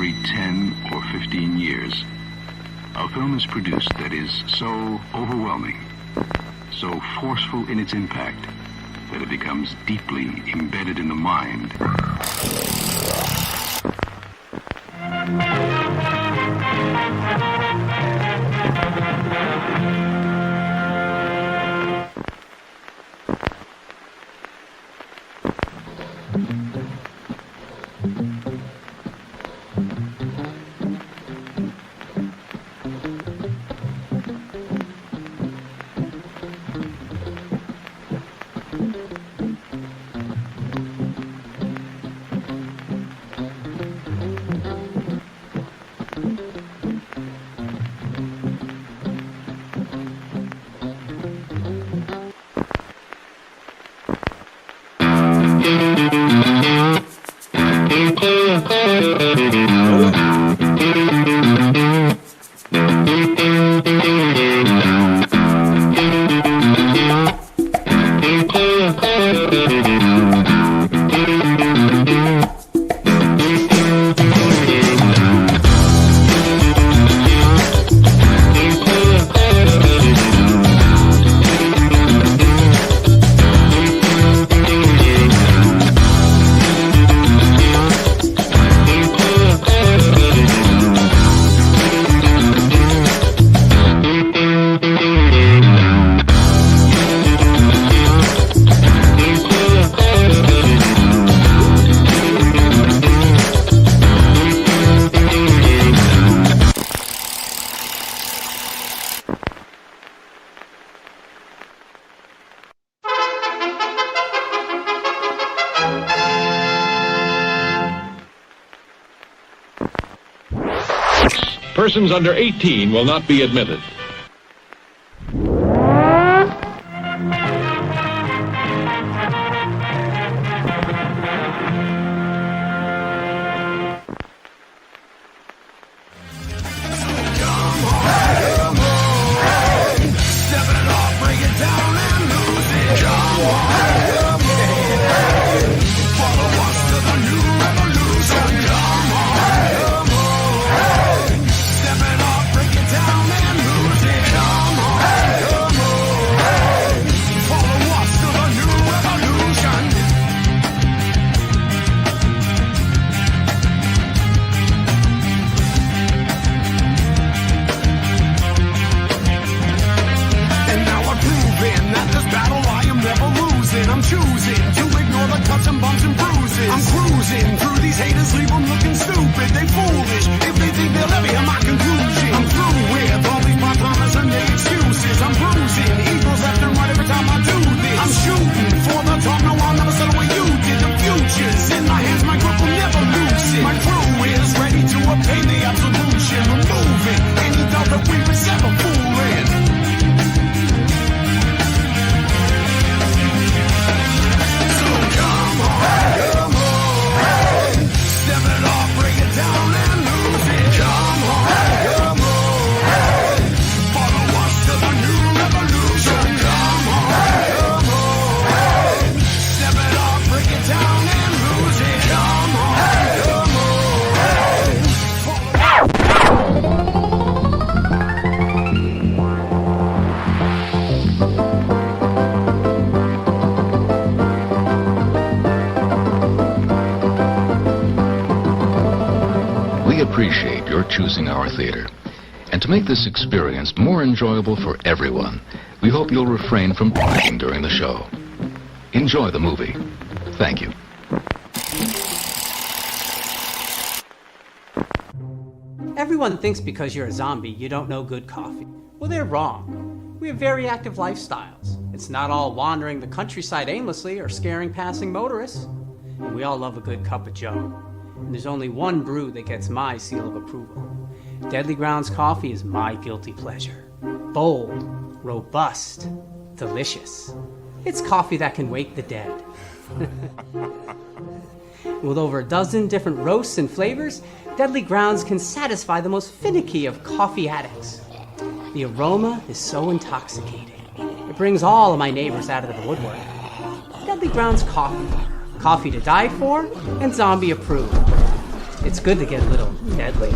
every 10 or 15 years, a film is produced that is so overwhelming, so forceful in its impact, that it becomes deeply embedded in the mind. Persons under 18 will not be admitted. Appreciate your choosing our theater. And to make this experience more enjoyable for everyone, we hope you'll refrain from talking during the show. Enjoy the movie. Thank you. Everyone thinks because you're a zombie, you don't know good coffee. Well, they're wrong. We have very active lifestyles. It's not all wandering the countryside aimlessly or scaring passing motorists. And we all love a good cup of joe. And there's only one brew that gets my seal of approval. Deadly Grounds coffee is my guilty pleasure. Bold, robust, delicious. It's coffee that can wake the dead. With over a dozen different roasts and flavors, Deadly Grounds can satisfy the most finicky of coffee addicts. The aroma is so intoxicating. It brings all of my neighbors out of the woodwork. Deadly Grounds coffee. Coffee to die for and zombie approved. It's good to get a little deadly.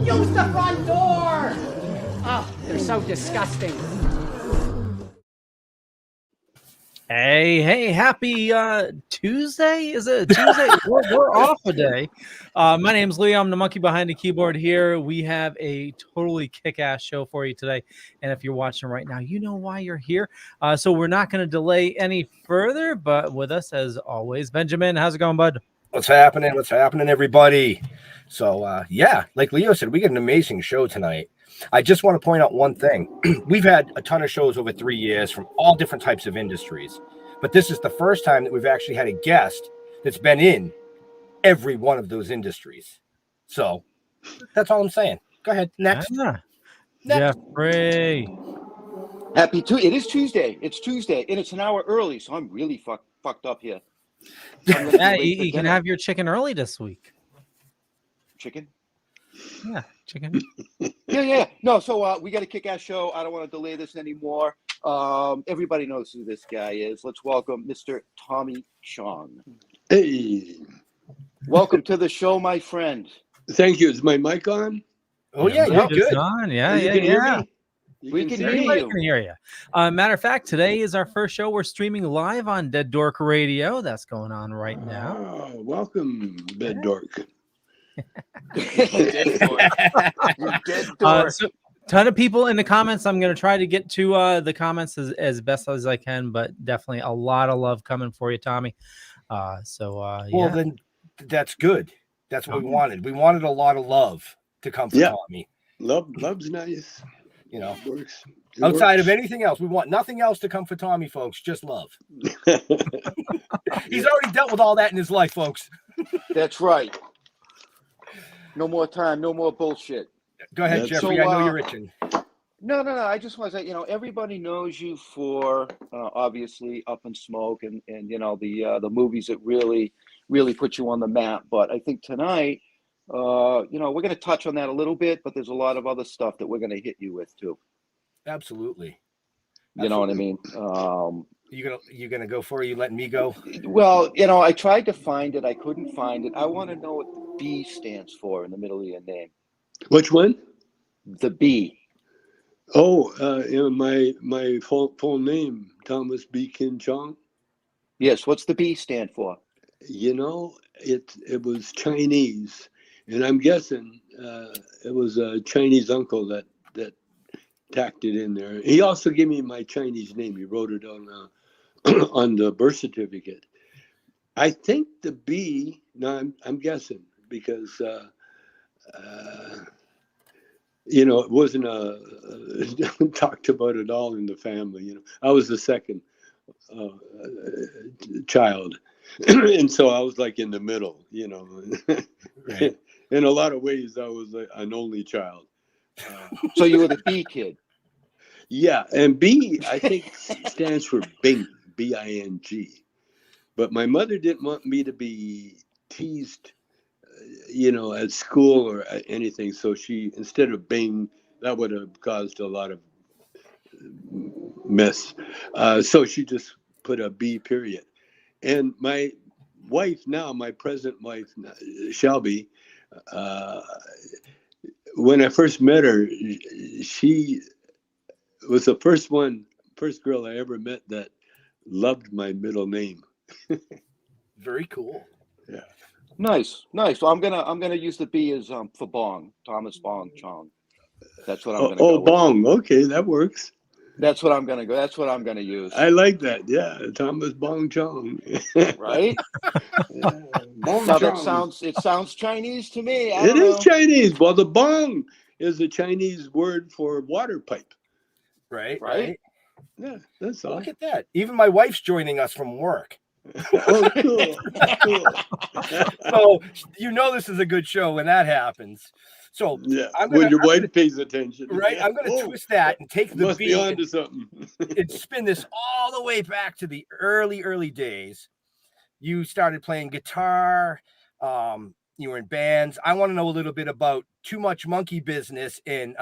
Use the front door! Oh, they're so disgusting. Hey, happy Tuesday? Is it Tuesday? we're off a day. My name's Leo. I'm the monkey behind the keyboard here. We have a totally kick-ass show for you today. And if you're watching right now, you know why you're here. So we're not going to delay any further, but with us, as always, Benjamin. How's it going, bud? What's happening? What's happening, everybody? So, yeah, like Leo said, we got an amazing show tonight. I just want to point out one thing. We've had a ton of shows over 3 years from all different types of industries, but this is the first time that we've actually had a guest that's been in every one of those industries. So that's all I'm saying. Go ahead. Next. Jeffrey. It is Tuesday. It's Tuesday, and it's an hour early, so I'm really fucked up here. Yeah, you can have your chicken early this week. Chicken? Yeah, chicken. Yeah. No, so we got a kick-ass show. I don't want to delay this anymore. Everybody knows who this guy is. Let's welcome Mr. Tommy Chong. Hey. Welcome to the show, my friend. Thank you. Is my mic on? Oh, yeah, you're good. On. You can hear me? We can hear Everybody you. can hear you. Matter of fact, today is our first show. We're streaming live on Dead Dork Radio. That's going on right now. Oh, welcome, Dead Dork. Dead Dork. So, ton of people in the comments. I'm going to try to get to the comments as best as I can, but definitely a lot of love coming for you, Tommy. Well, then that's good. That's what we wanted. We wanted a lot of love to come from Tommy. Love's nice. You know, It works. Outside of anything else, we want nothing else to come for Tommy, folks. Just love. He's already dealt with all that in his life, folks. That's right. No more time. No more bullshit. Go ahead, Jeffrey. I know you're itching. No. I just want to say, everybody knows you for obviously Up in Smoke and the movies that really put you on the map. But I think tonight, we're going to touch on that a little bit, but there's a lot of other stuff that we're going to hit you with too. Absolutely. You know what I mean? You gonna go for it? You letting me go? Well, I tried to find it. I couldn't find it. I want to know what the B stands for in the middle of your name. Which one? The B. Oh, my full name, Thomas B. Kin Chong. Yes. What's the B stand for? It was Chinese, and I'm guessing it was a Chinese uncle that tacked it in there. He also gave me my Chinese name. He wrote it on on the birth certificate. I think the B. No, I'm guessing because it wasn't talked about at all in the family. I was the second child, and so I was like in the middle. Right. In a lot of ways, I was an only child. So you were the B kid. Yeah, and B, I think, stands for Bing, B-I-N-G. But my mother didn't want me to be teased, at school or anything. So she, instead of Bing, that would have caused a lot of mess. So she just put a B period. And my wife now, my present wife, Shelby, when I first met her, she was the first girl I ever met that loved my middle name. Very cool. Yeah. Nice. Well, I'm gonna use the B as for Bong, Thomas Bong Chong. That's what I'm gonna go Oh, with. Bong. Okay, that works. That's what I'm gonna go. That's what I'm gonna use. I like that. Yeah, Thomas Bong Chong. Right? Bong Now Chong. it sounds Chinese to me. It is Chinese. Well, the bong is a Chinese word for water pipe. Right. Yeah, that's all. Look at that. Even my wife's joining us from work. Oh, cool. So this is a good show when that happens. So yeah, when your wife pays attention, right? I'm going to twist that and take the must B be onto something. and spin this all the way back to the early days. You started playing guitar. You were in bands. I want to know a little bit about Too Much Monkey Business and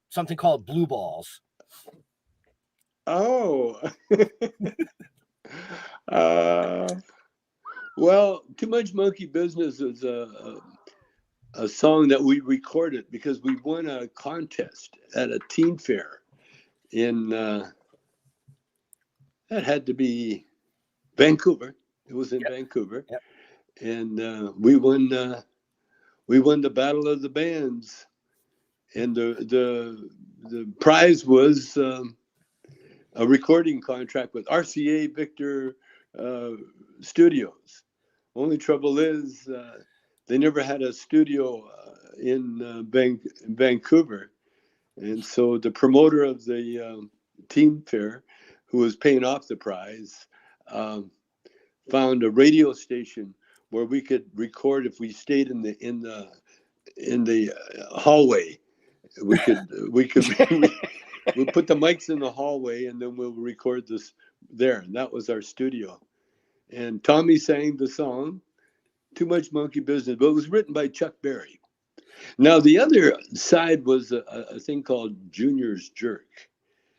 something called Blue Balls. Oh. Well, Too Much Monkey Business is a song that we recorded because we won a contest at a teen fair in that had to be Vancouver. It was in Vancouver, Yep. and we won the Battle of the Bands, and the prize was a recording contract with RCA Victor Studios. Only trouble is they never had a studio in Vancouver, and so the promoter of the teen fair, who was paying off the prize, found a radio station where we could record if we stayed in the hallway. We put the mics in the hallway, and then we'll record this there, and that was our studio. And Tommy sang the song Too Much Monkey Business, but it was written by Chuck Berry. Now the other side was a thing called Junior's Jerk.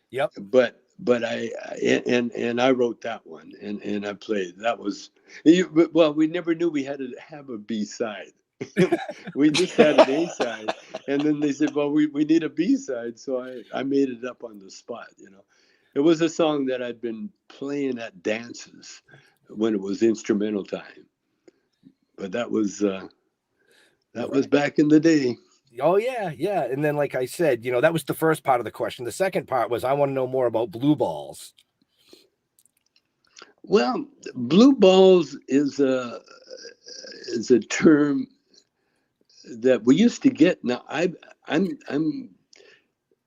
Yep. But I wrote that one, and I played. That was, well, we never knew we had to have a B side. We just had an A side, and then they said, well, we need a B side, so I made it up on the spot. It was a song that I'd been playing at dances when it was instrumental time, but that was back in the day. Oh yeah. And then, like I said, that was the first part of the question. The second part was I want to know more about blue balls. Well, blue balls is a term that we used to get. Now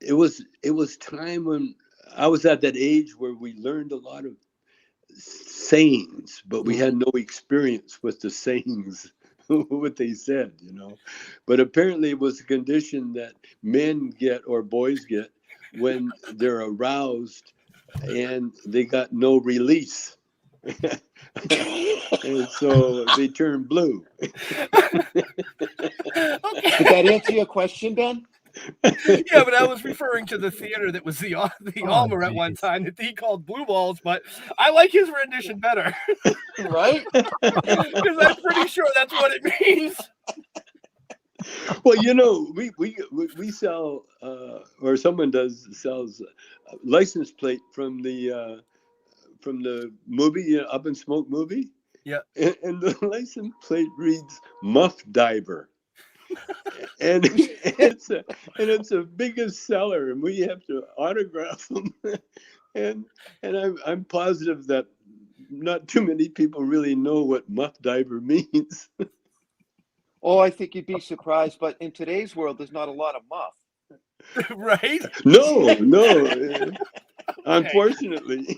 it was time when I was at that age where we learned a lot of sayings, but we had no experience with the sayings, what they said, But apparently it was a condition that men get or boys get when they're aroused and they got no release. And so they turn blue. Did that answer your question, Ben? Yeah, but I was referring to the theater that was the Almer at one time that he called blue balls, but I like his rendition better. Right? Because I'm pretty sure that's what it means. Well, we sell, or someone sells a license plate from the movie, Up in Smoke movie. Yeah. And the license plate reads Muff Diver. and it's a biggest seller, and we have to autograph them. and I'm positive that not too many people really know what Muff Diver means. Oh, I think you'd be surprised, but in today's world, there's not a lot of muff. Right? No. Unfortunately.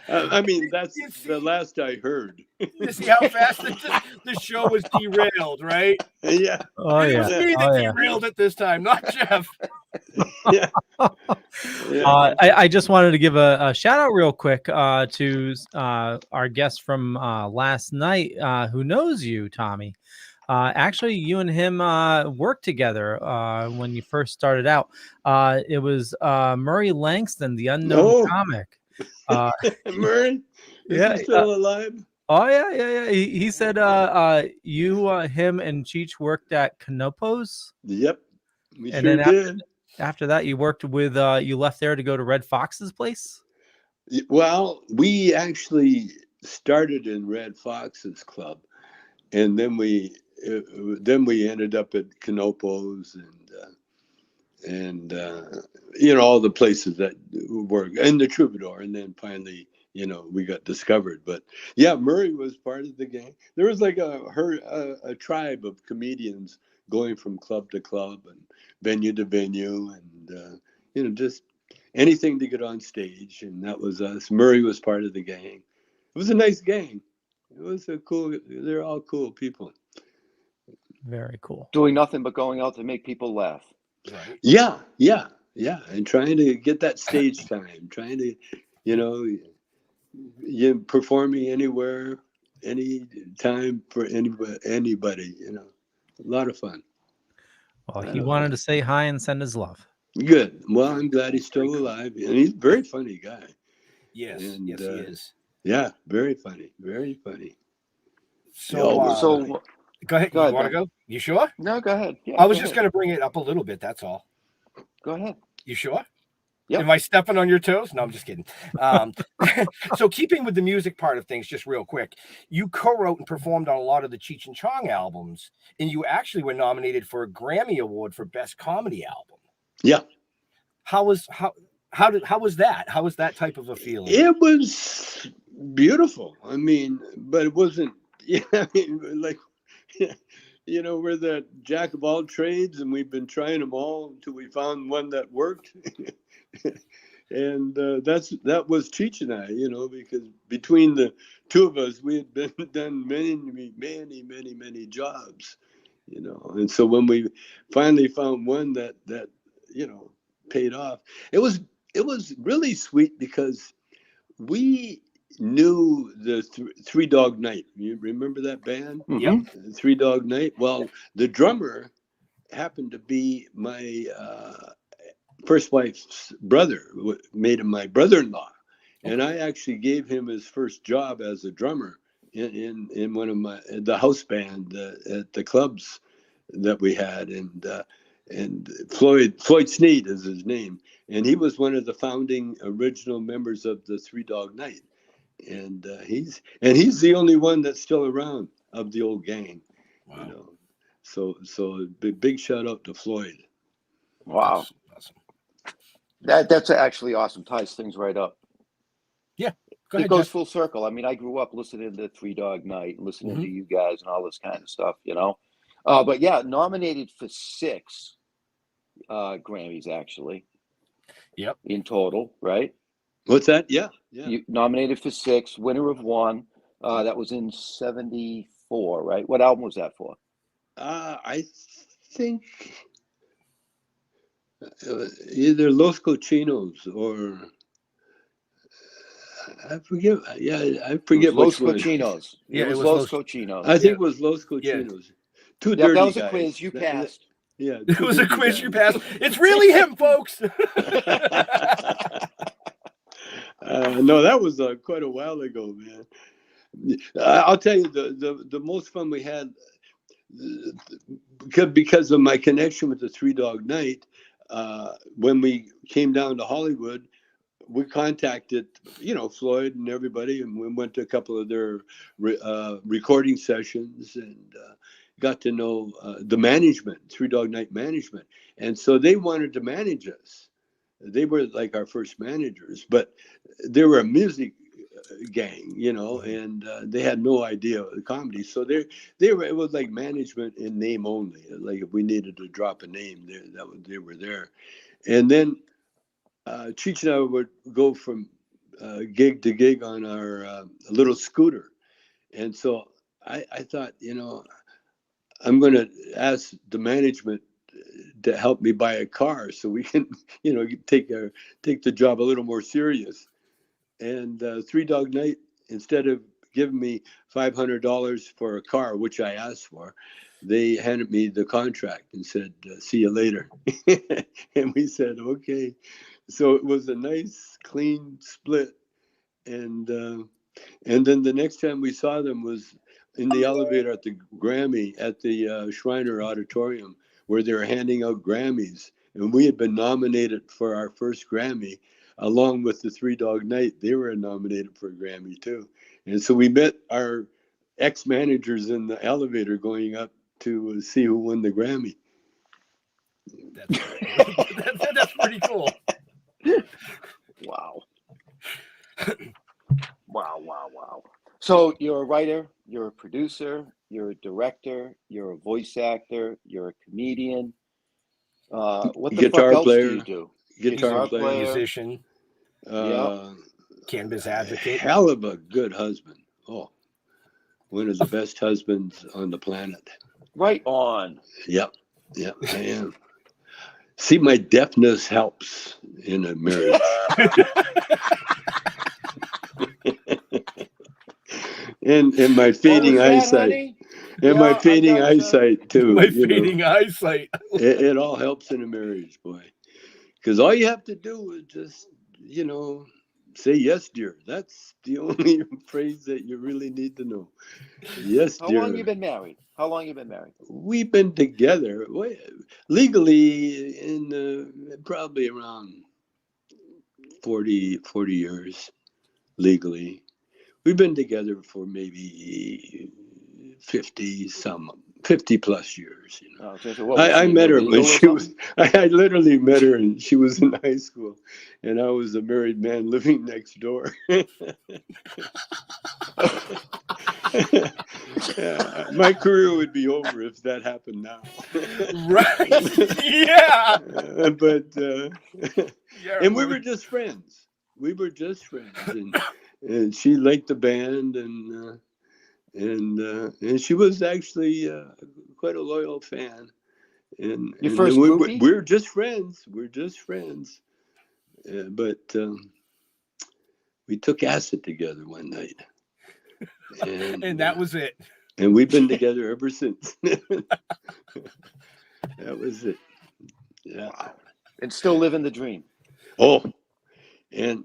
I mean, that's the last I heard. You see how fast the show was derailed, right? Yeah. Oh, It yeah. was me that derailed it this time, not Jeff. Yeah. I just wanted to give a shout out real quick to our guest from last night who knows you, Tommy. Actually, you and him worked together when you first started out. It was Murray Langston, the unknown comic. Murray? Is he still alive? Oh, yeah. He said you, him, and Cheech worked at Canopo's. Yep. We and sure then did. After that, you worked with, you left there to go to Red Fox's place? Well, we actually started in Red Fox's club, and then we ended up at Canopo's and all the places that work, and the Troubadour, and then finally we got discovered. But yeah, Murray was part of the gang. There was like a tribe of comedians going from club to club and venue to venue, and just anything to get on stage, and that was us. Murray was part of the gang. It was a nice gang. It was they're all cool people. Very cool. Doing nothing but going out to make people laugh. Right. Yeah. And trying to get that stage time, trying to, performing anywhere, any time for anybody, a lot of fun. Well, he wanted to say hi and send his love. Good. Well, I'm glad he's still alive, and he's a very funny guy. Yes, And, yes, he is. Yeah, very funny, very funny. So, So go ahead. go You ahead, want to Ben. go? You sure? No, go ahead. Yeah, I was go just ahead. going to bring it up a little bit. That's all. Go ahead. You sure? Yep. Am I stepping on your toes? No, I'm just kidding. So keeping with the music part of things, just real quick, you co-wrote and performed on a lot of the Cheech and Chong albums, and you actually were nominated for a Grammy Award for Best Comedy Album. Yeah. How was that? How was that type of a feeling? It was beautiful. I mean, but it wasn't. Yeah, I mean, like, we're the jack of all trades, and we've been trying them all until we found one that worked. And that was Cheech and I, because between the two of us, we had done many jobs, And so when we finally found one that paid off, it was really sweet because we knew the Three Dog Night. You remember that band? Mhm. Three Dog Night. Well, the drummer happened to be my first wife's brother, made him my brother-in-law, and I actually gave him his first job as a drummer in one of the house band at the clubs that we had, and Floyd Sneed is his name, and he was one of the founding original members of the Three Dog Night, and he's the only one that's still around of the old gang. Wow. So big shout out to Floyd. Wow. Awesome. That's actually awesome. Ties things right up. Yeah. It goes full circle. I mean, I grew up listening to Three Dog Night, listening to you guys and all this kind of stuff, But yeah, nominated for 6 Grammys actually. Yep. In total, right? What's that? Yeah. You nominated for 6, winner of 1. That was in '74, right? What album was that for? I think either Los Cochinos or I forget. Yeah, I forget Los which one. Cochinos. Yeah, it was Los Cochinos. I think it was Los Cochinos. Yeah. Two Yep, dirty that was a guys. quiz. You passed. Yeah, it was a quiz guys. you passed. It's really him, folks. No, that was quite a while ago, man. I'll tell you the most fun we had because of my connection with the Three Dog Night. When we came down to Hollywood, we contacted, Floyd and everybody, and we went to a couple of their recording sessions and got to know the management, Three Dog Night management. And so they wanted to manage us. They were like our first managers, but they were a music gang, and they had no idea of the comedy. So it was like management in name only. Like if we needed to drop a name, they were there. And then Cheech and I would go from gig to gig on our little scooter. And so I thought, I'm going to ask the management to help me buy a car so we can, take the job a little more serious. And Three Dog Night, instead of giving me $500 for a car, which I asked for, they handed me the contract and said, see you later. And we said, okay. So it was a nice, clean split. And then the next time we saw them was in the elevator at the Grammy at the Shriner Auditorium, where they were handing out Grammys. And we had been nominated for our first Grammy, along with the Three Dog Night. They were nominated for a Grammy too. And so we met our ex-managers in the elevator going up to see who won the Grammy. That's pretty cool. Wow. Wow. So you're a writer, you're a producer, you're a director, you're a voice actor, you're a comedian. What the Guitar fuck else player, do you do? Guitar player, musician, cannabis advocate. Hell of a good husband. Oh, one of the best husbands on the planet. Right on. Yep, I am. See, my deafness helps in a marriage. and my fading eyesight. Honey? And my fading eyesight too. My fading eyesight. It all helps in a marriage, boy. Because all you have to do is just, say yes, dear. That's the only phrase that you really need to know. Yes, How dear. long you been married? How long you been married? We've been together legally in probably around 40 years legally. We've been together for maybe 50 plus years. You know, I met her when she was. I literally met her, and she was in high school, and I was a married man living next door. Yeah, my career would be over if that happened now. Right? Yeah. And we were just friends. We were just friends, and she liked the band, and she was actually quite a loyal fan. And your first groupie? we're just friends. We're just friends. But we took acid together one night, and that was it. And we've been together ever since. That was it. Yeah. Wow. And still living the dream. Oh, and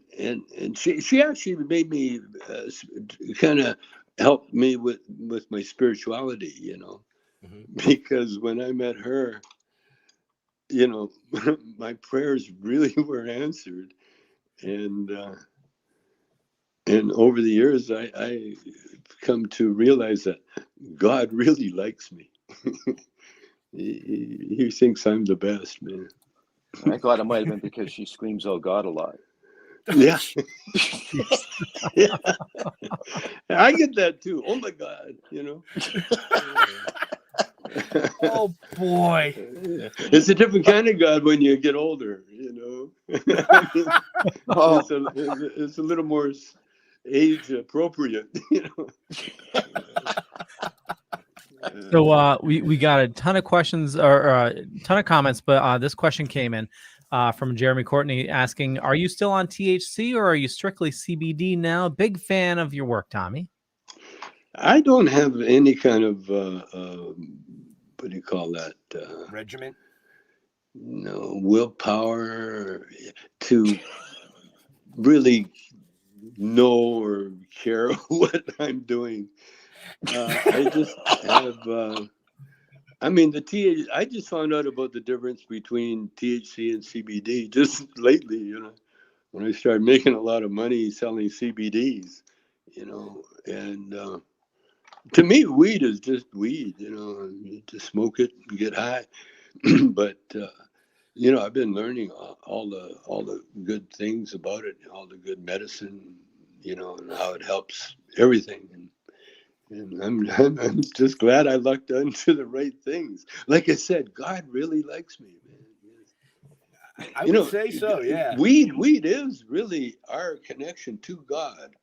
she actually made me kind of helped me with my spirituality, you know, because when I met her, you know, my prayers really were answered, and over the years, I come to realize that God really likes me. He thinks I'm the best, man. I thought it might have been because she screams, "Oh God," a lot. Yeah. Yeah. I get that too. Oh my God, you know. Oh boy. It's a different kind of God when you get older, you know. I mean, it's a little more age appropriate, you know. So we got a ton of questions or a ton of comments, but this question came in from Jeremy Courtney asking, are you still on THC or are you strictly CBD now? Big fan of your work, Tommy. I don't have any kind of what do you call that? Regiment? No, willpower to really know or care what I'm doing. I just have, I mean, I just found out about the difference between THC and CBD just lately, you know, when I started making a lot of money selling CBDs, you know, and to me, weed is just weed, you know, you just smoke it and get high. But, you know, I've been learning all the good things about it, all the good medicine, you know, and how it helps everything. And I'm just glad I lucked into the right things. Like I said, God really likes me, man. I would say so, yeah. Weed is really our connection to God.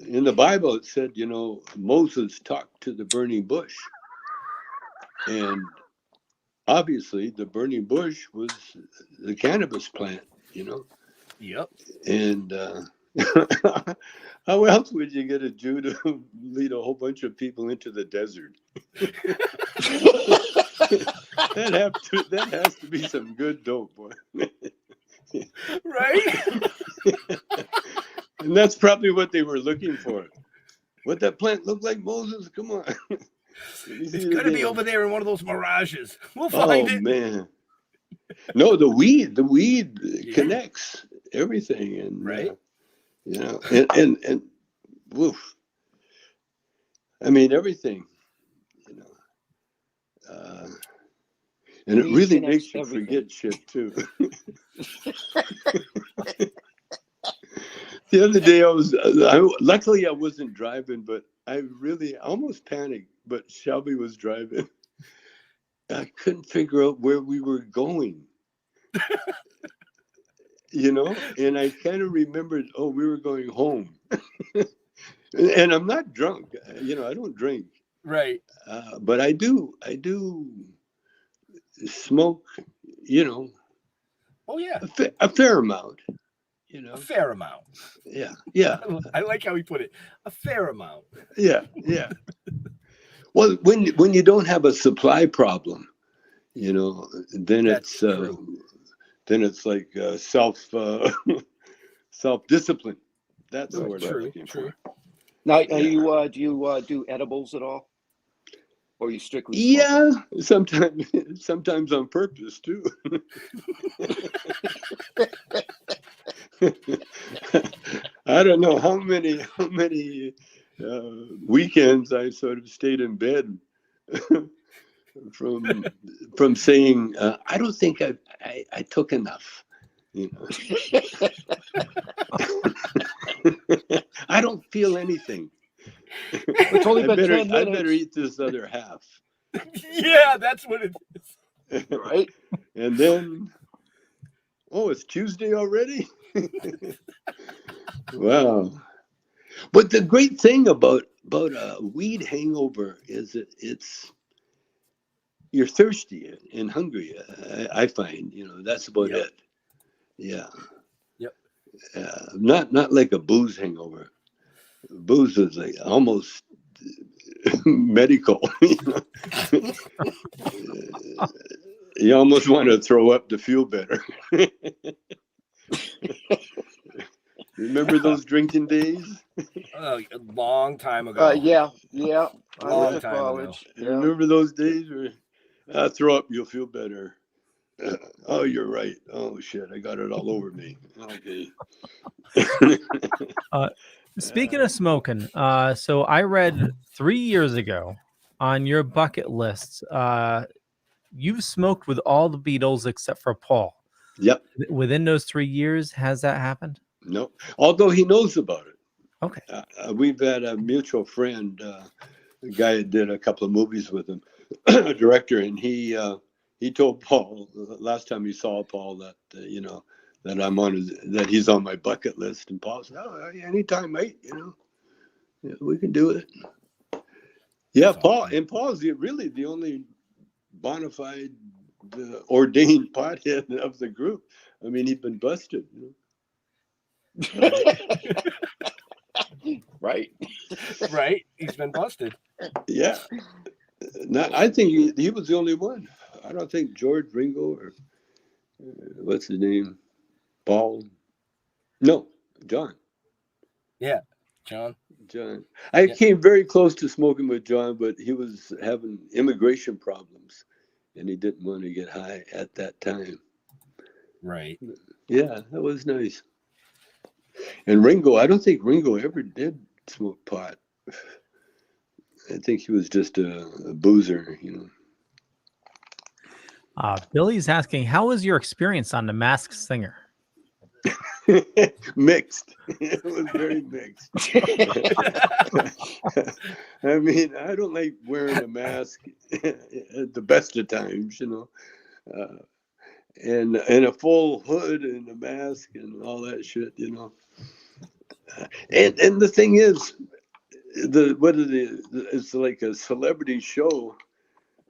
In the Bible, it said, you know, Moses talked to the burning bush. And obviously, the burning bush was the cannabis plant, you know. Yep. And how else would you get a Jew to lead a whole bunch of people into the desert? That has to be some good dope, boy. Right? And that's probably what they were looking for. What that plant looked like, Moses? Come on. It's going to be over there in one of those mirages. We'll find it. Oh, man. No, the weed connects everything. And, right. You know, and woof. I mean, everything, you know. And it really makes you forget shit, too. The other day, luckily I wasn't driving, but I really almost panicked, but Shelby was driving. I couldn't figure out where we were going. You know, and I kind of remembered, we were going home. And I'm not drunk, you know, I don't drink. Right. But I do smoke, you know. Oh, yeah. A fair amount, you know. A fair amount. Yeah. I like how he put it. A fair amount. Yeah. Well, when you don't have a supply problem, you know, then it's like self discipline. That's the word I'm looking for. Now, are you do you do edibles at all, or are you strictly? Yeah, sometimes on purpose too. I don't know how many weekends I sort of stayed in bed from saying I don't think I took enough. You know, I don't feel anything. It's only been 10 minutes. I better eat this other half. Yeah, that's what it is. Right. And then, oh, it's Tuesday already? Wow. But the great thing about a weed hangover is you're thirsty and hungry. I find, that's about it. Yeah. Yep. Not like a booze hangover. Booze is like almost medical. You almost want to throw up to feel better. Remember those drinking days? Oh, a long time ago. Yeah. I Long went to time college. Yeah. Remember those days where throw up, you'll feel better. Oh, you're right. Oh shit, I got it all over me. Okay. Speaking of smoking, so I read 3 years ago on your bucket list, you've smoked with all the Beatles except for Paul. Yep. Within those 3 years, has that happened? No, although he knows about it. Okay. We've had a mutual friend, a guy that did a couple of movies with him, a director, and he told Paul last time he saw Paul that that he's on my bucket list, and Paul said, "Oh, anytime, mate. Yeah, we can do it." Yeah, Paul's really the only bona fide ordained pothead of the group. I mean, he'd been busted. Right. He's been busted. Yeah. I think he was the only one. I don't think George, Ringo, or what's his name? Paul. No, John. Yeah, John. I came very close to smoking with John, but he was having immigration problems, and he didn't want to get high at that time. Right. Yeah, that was nice. And Ringo, I don't think Ringo ever did smoke pot. I think he was just a boozer, Billy's asking, how was your experience on The Masked Singer? Mixed. It was very mixed. I mean, I don't like wearing a mask at the best of times, and a full hood and a mask and all that shit, And the thing is, it's like a celebrity show,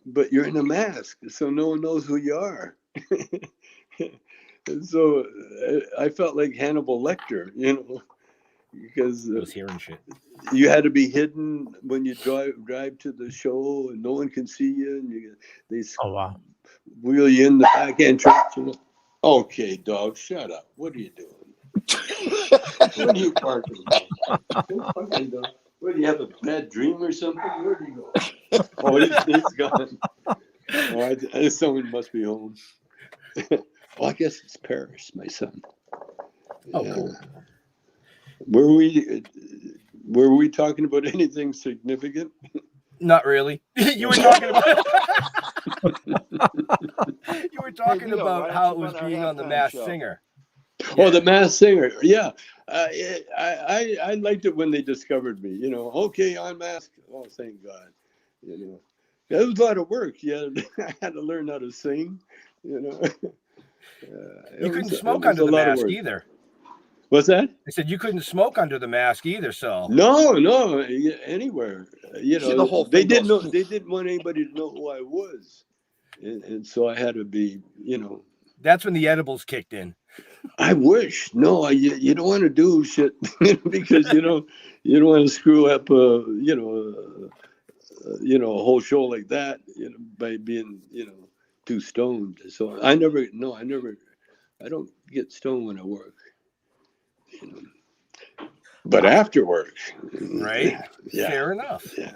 but you're in a mask, so no one knows who you are. And so I felt like Hannibal Lecter, because I was hearing shit. You had to be hidden when you drive to the show, and no one can see you, and they wheel you in the back entrance. Okay, dog, shut up. What are you doing? What are you barking? What, do you have a bad dream or something? Where do you go? Oh, he's gone. Oh, someone must be home. Well, I guess it's Paris, my son. Oh, cool. Were we talking about anything significant? Not really. You were talking about how it was being on The Masked Singer. Oh, The Masked Singer. Yeah. I liked it when they discovered me, okay, on mask. Oh, thank God. It was a lot of work. I had to learn how to sing, You couldn't smoke under the mask either. What's that? I said you couldn't smoke under the mask either. So no, anywhere. The whole they didn't know. They didn't want anybody to know who I was, and so I had to be. That's when the edibles kicked in. I wish. No, you don't want to do shit because you don't want to screw up. A whole show like that. By being too stoned. So I don't get stoned when I work. But after work, Right? Yeah. Fair enough. Yeah.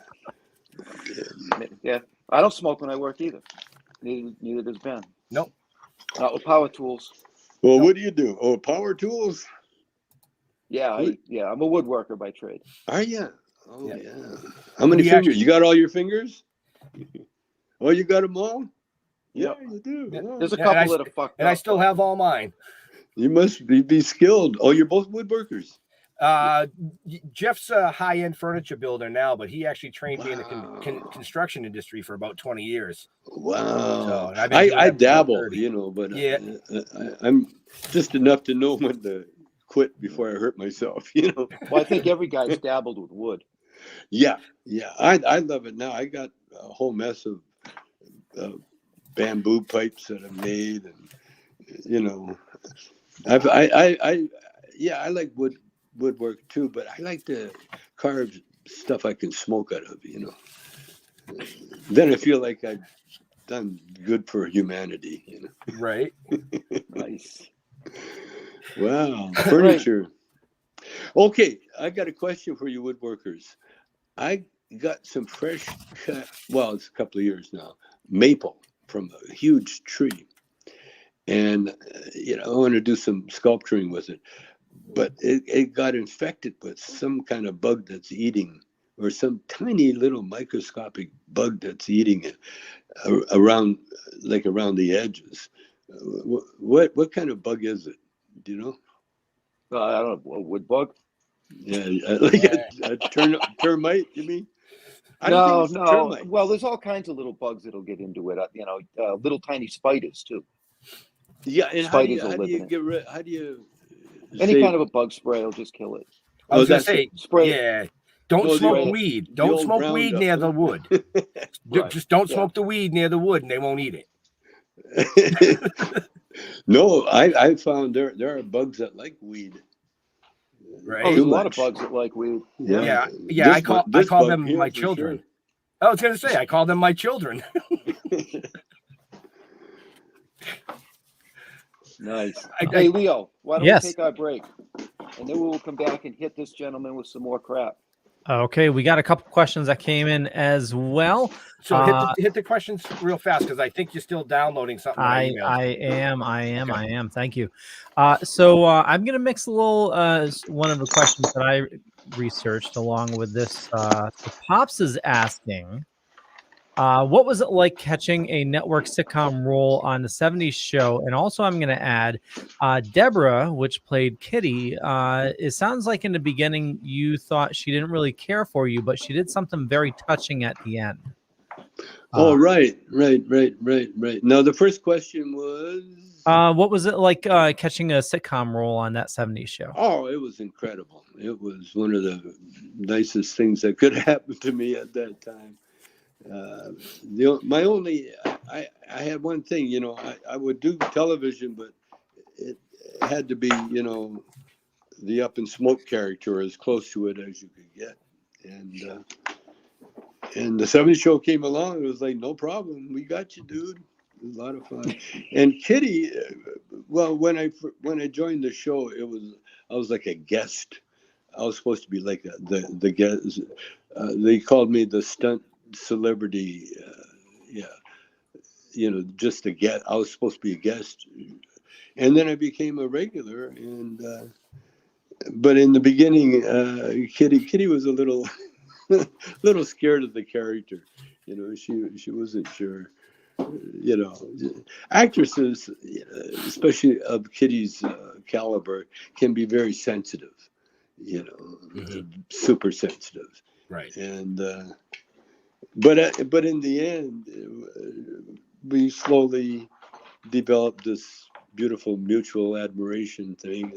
Yeah, I don't smoke when I work either. Neither does Ben. Nope. Not with power tools. Well, what do you do? Oh, power tools? Yeah, I'm a woodworker by trade. Are you? Oh, Yeah. yeah. How many We fingers? actually- You got all your fingers? Oh, you got them all? Yeah, Yep. you do. Yeah. Wow. There's a Yeah, and couple I- that are fucked And up. I still have all mine. You must be skilled. Oh, you're both woodworkers. Jeff's a high-end furniture builder now, but he actually trained me in the Wow. construction industry for about 20 years. Wow. So, and I've been doing I that for about dabble, 30. you know, but Yeah. I'm just enough to know when to quit before I hurt myself, you know. Well, I think every guy's dabbled with wood. Yeah. I love it now. I got a whole mess of bamboo pipes that I've made, and you know, I like woodwork too, but I like to carve stuff I can smoke out of, you know. Then I feel like I've done good for humanity, you know. Right. Nice. Wow, furniture. Okay, I got a question for you woodworkers. I got some fresh cut, well, it's a couple of years now, maple from a huge tree. And, you know, I want to do some sculpturing with it. But it got infected with some kind of bug that's eating, or some tiny little microscopic bug that's eating it around the edges. What kind of bug is it? Do you know? I don't know, a wood bug? Yeah, like a termite, you mean? I don't No. think it's termite. Well, there's all kinds of little bugs that'll get into it. You know, little tiny spiders too. Yeah, and Spiders how will do live you in it. get rid? How do you? Any kind of a bug spray will just kill it. I was gonna that's say, spray. yeah. Don't Oh, the smoke old- weed. the Don't old smoke weed Roundup, near huh? the wood. Right. Just don't Yeah. smoke the weed near the wood, and they won't eat it. No, I found there are bugs that like weed. Right. Oh, Too there's a lot much. of bugs that like weed. Yeah. This I call this bug them here my for children. sure. I was gonna say I call them my children. Nice. I- Hey, Leo, why don't Yes. we take our break? And then we will come back and hit this gentleman with some more crap. Okay, we got a couple questions that came in as well. So hit the questions real fast because I think you're still downloading something. I emailed. am. Thank you. So I'm gonna mix a little one of the questions that I researched along with this. So Pops is asking, what was it like catching a network sitcom role on the '70s show? And also, I'm gonna add Deborah, which played Kitty. It sounds like in the beginning you thought she didn't really care for you, but she did something very touching at the end. Oh, right. Now the first question was. What was it like catching a sitcom role on that '70s show? Oh, it was incredible. It was one of the nicest things that could happen to me at that time. I had one thing, you know, I would do television, but it had to be, you know, the Up in Smoke character as close to it as you could get. And the 70s show came along. It was like, no problem. We got you, dude. It was a lot of fun. And Kitty, well, when I joined the show, I was like a guest. I was supposed to be like the guest. They called me the stunt celebrity. You know, just a guest. I was supposed to be a guest, and then I became a regular. And but in the beginning, Kitty was a little scared of the character. You know, she wasn't sure. You know, actresses, especially of Kitty's caliber, can be very sensitive. You know, super sensitive. Right. And but in the end, we slowly developed this beautiful mutual admiration thing.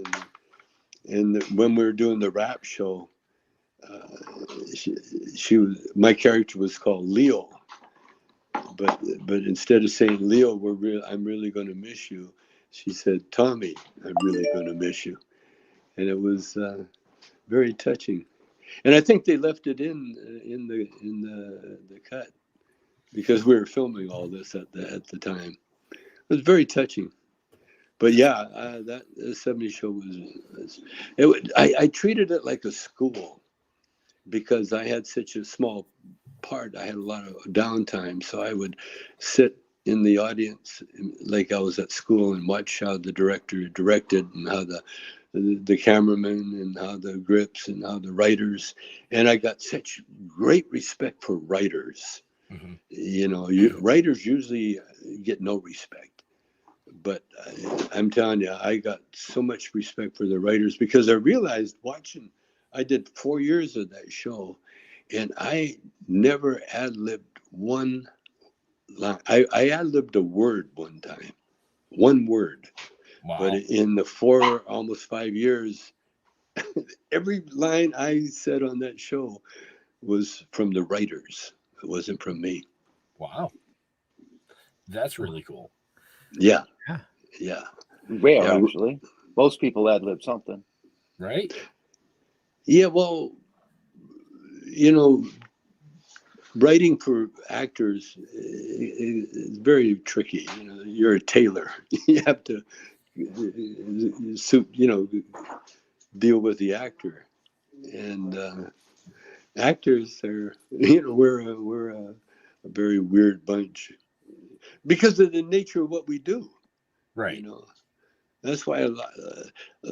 And when we were doing the rap show, my character was called Leo. But instead of saying Leo, I'm really going to miss you, she said, Tommy, I'm really going to miss you. And it was very touching. And I think they left it in the cut because we were filming all this at the time. It was very touching. But yeah, that the 70s show was I treated it like a school because I had such a small part. I had a lot of downtime, so I would sit in the audience like I was at school and watch how the director directed and how the cameraman and how the grips and how the writers, and I got such great respect for writers. Mm-hmm. You know, writers usually get no respect, but I'm telling you, I got so much respect for the writers because I realized watching, I did 4 years of that show, and I never ad-libbed one line. I ad-libbed a word one time, one word. Wow. But in the almost 5 years, every line I said on that show was from the writers. It wasn't from me. Wow. That's really cool. Yeah. Yeah. Rare, actually. Most people ad-lib something. Right? Yeah, well, you know, writing for actors is very tricky. You know, you're a tailor. You have to suit, you know, deal with the actor. And actors are, you know, we're a very weird bunch because of the nature of what we do. Right. You know, that's why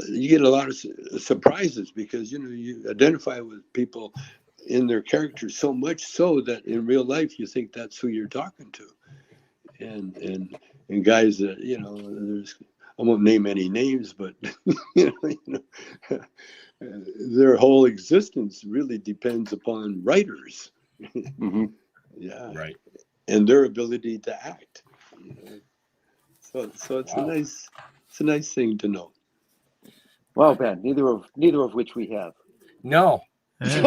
you get a lot of surprises because, you know, you identify with people in their characters so much so that in real life you think that's who you're talking to. And guys that, you know, I won't name any names, but you know, their whole existence really depends upon writers. Mm-hmm. Yeah. Right. And their ability to act. You know? So it's wow. It's a nice thing to know. Well, Ben, neither of which we have. No. You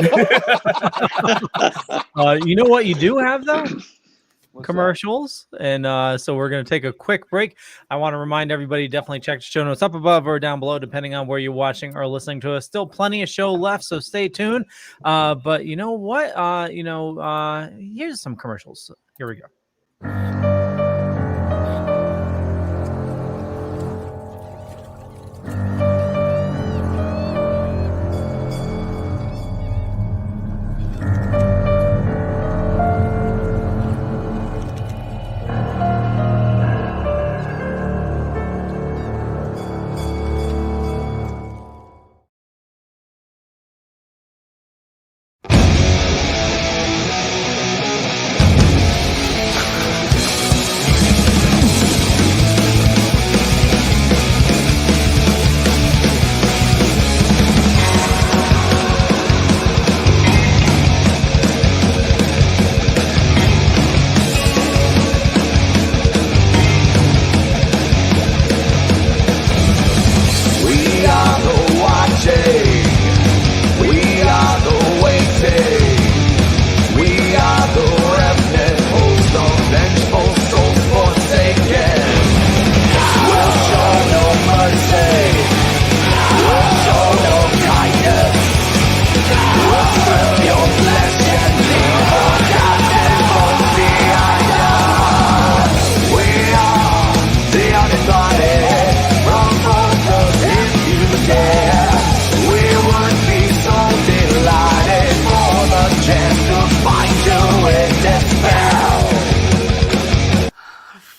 know what you do have though? What's Commercials. And so we're going to take a quick break. I want to remind everybody, definitely check the show notes up above or down below, depending on where you're watching or listening to us. Still plenty of show left, so stay tuned. But you know what? Here's some commercials. Here we go.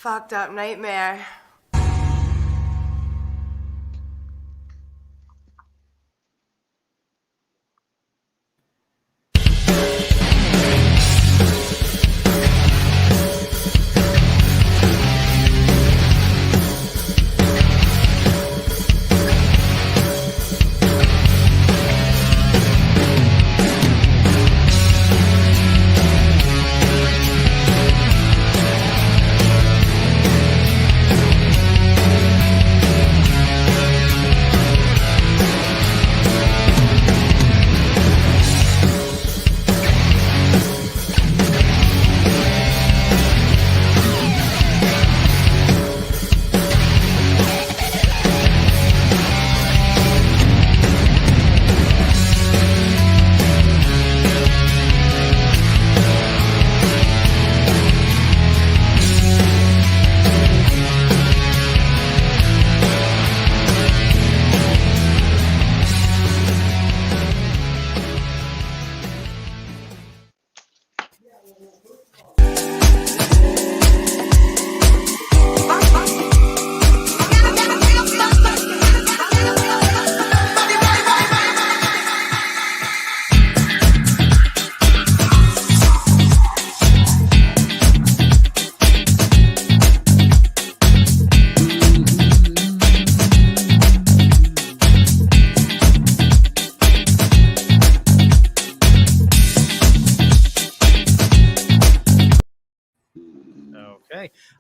Fucked up nightmare.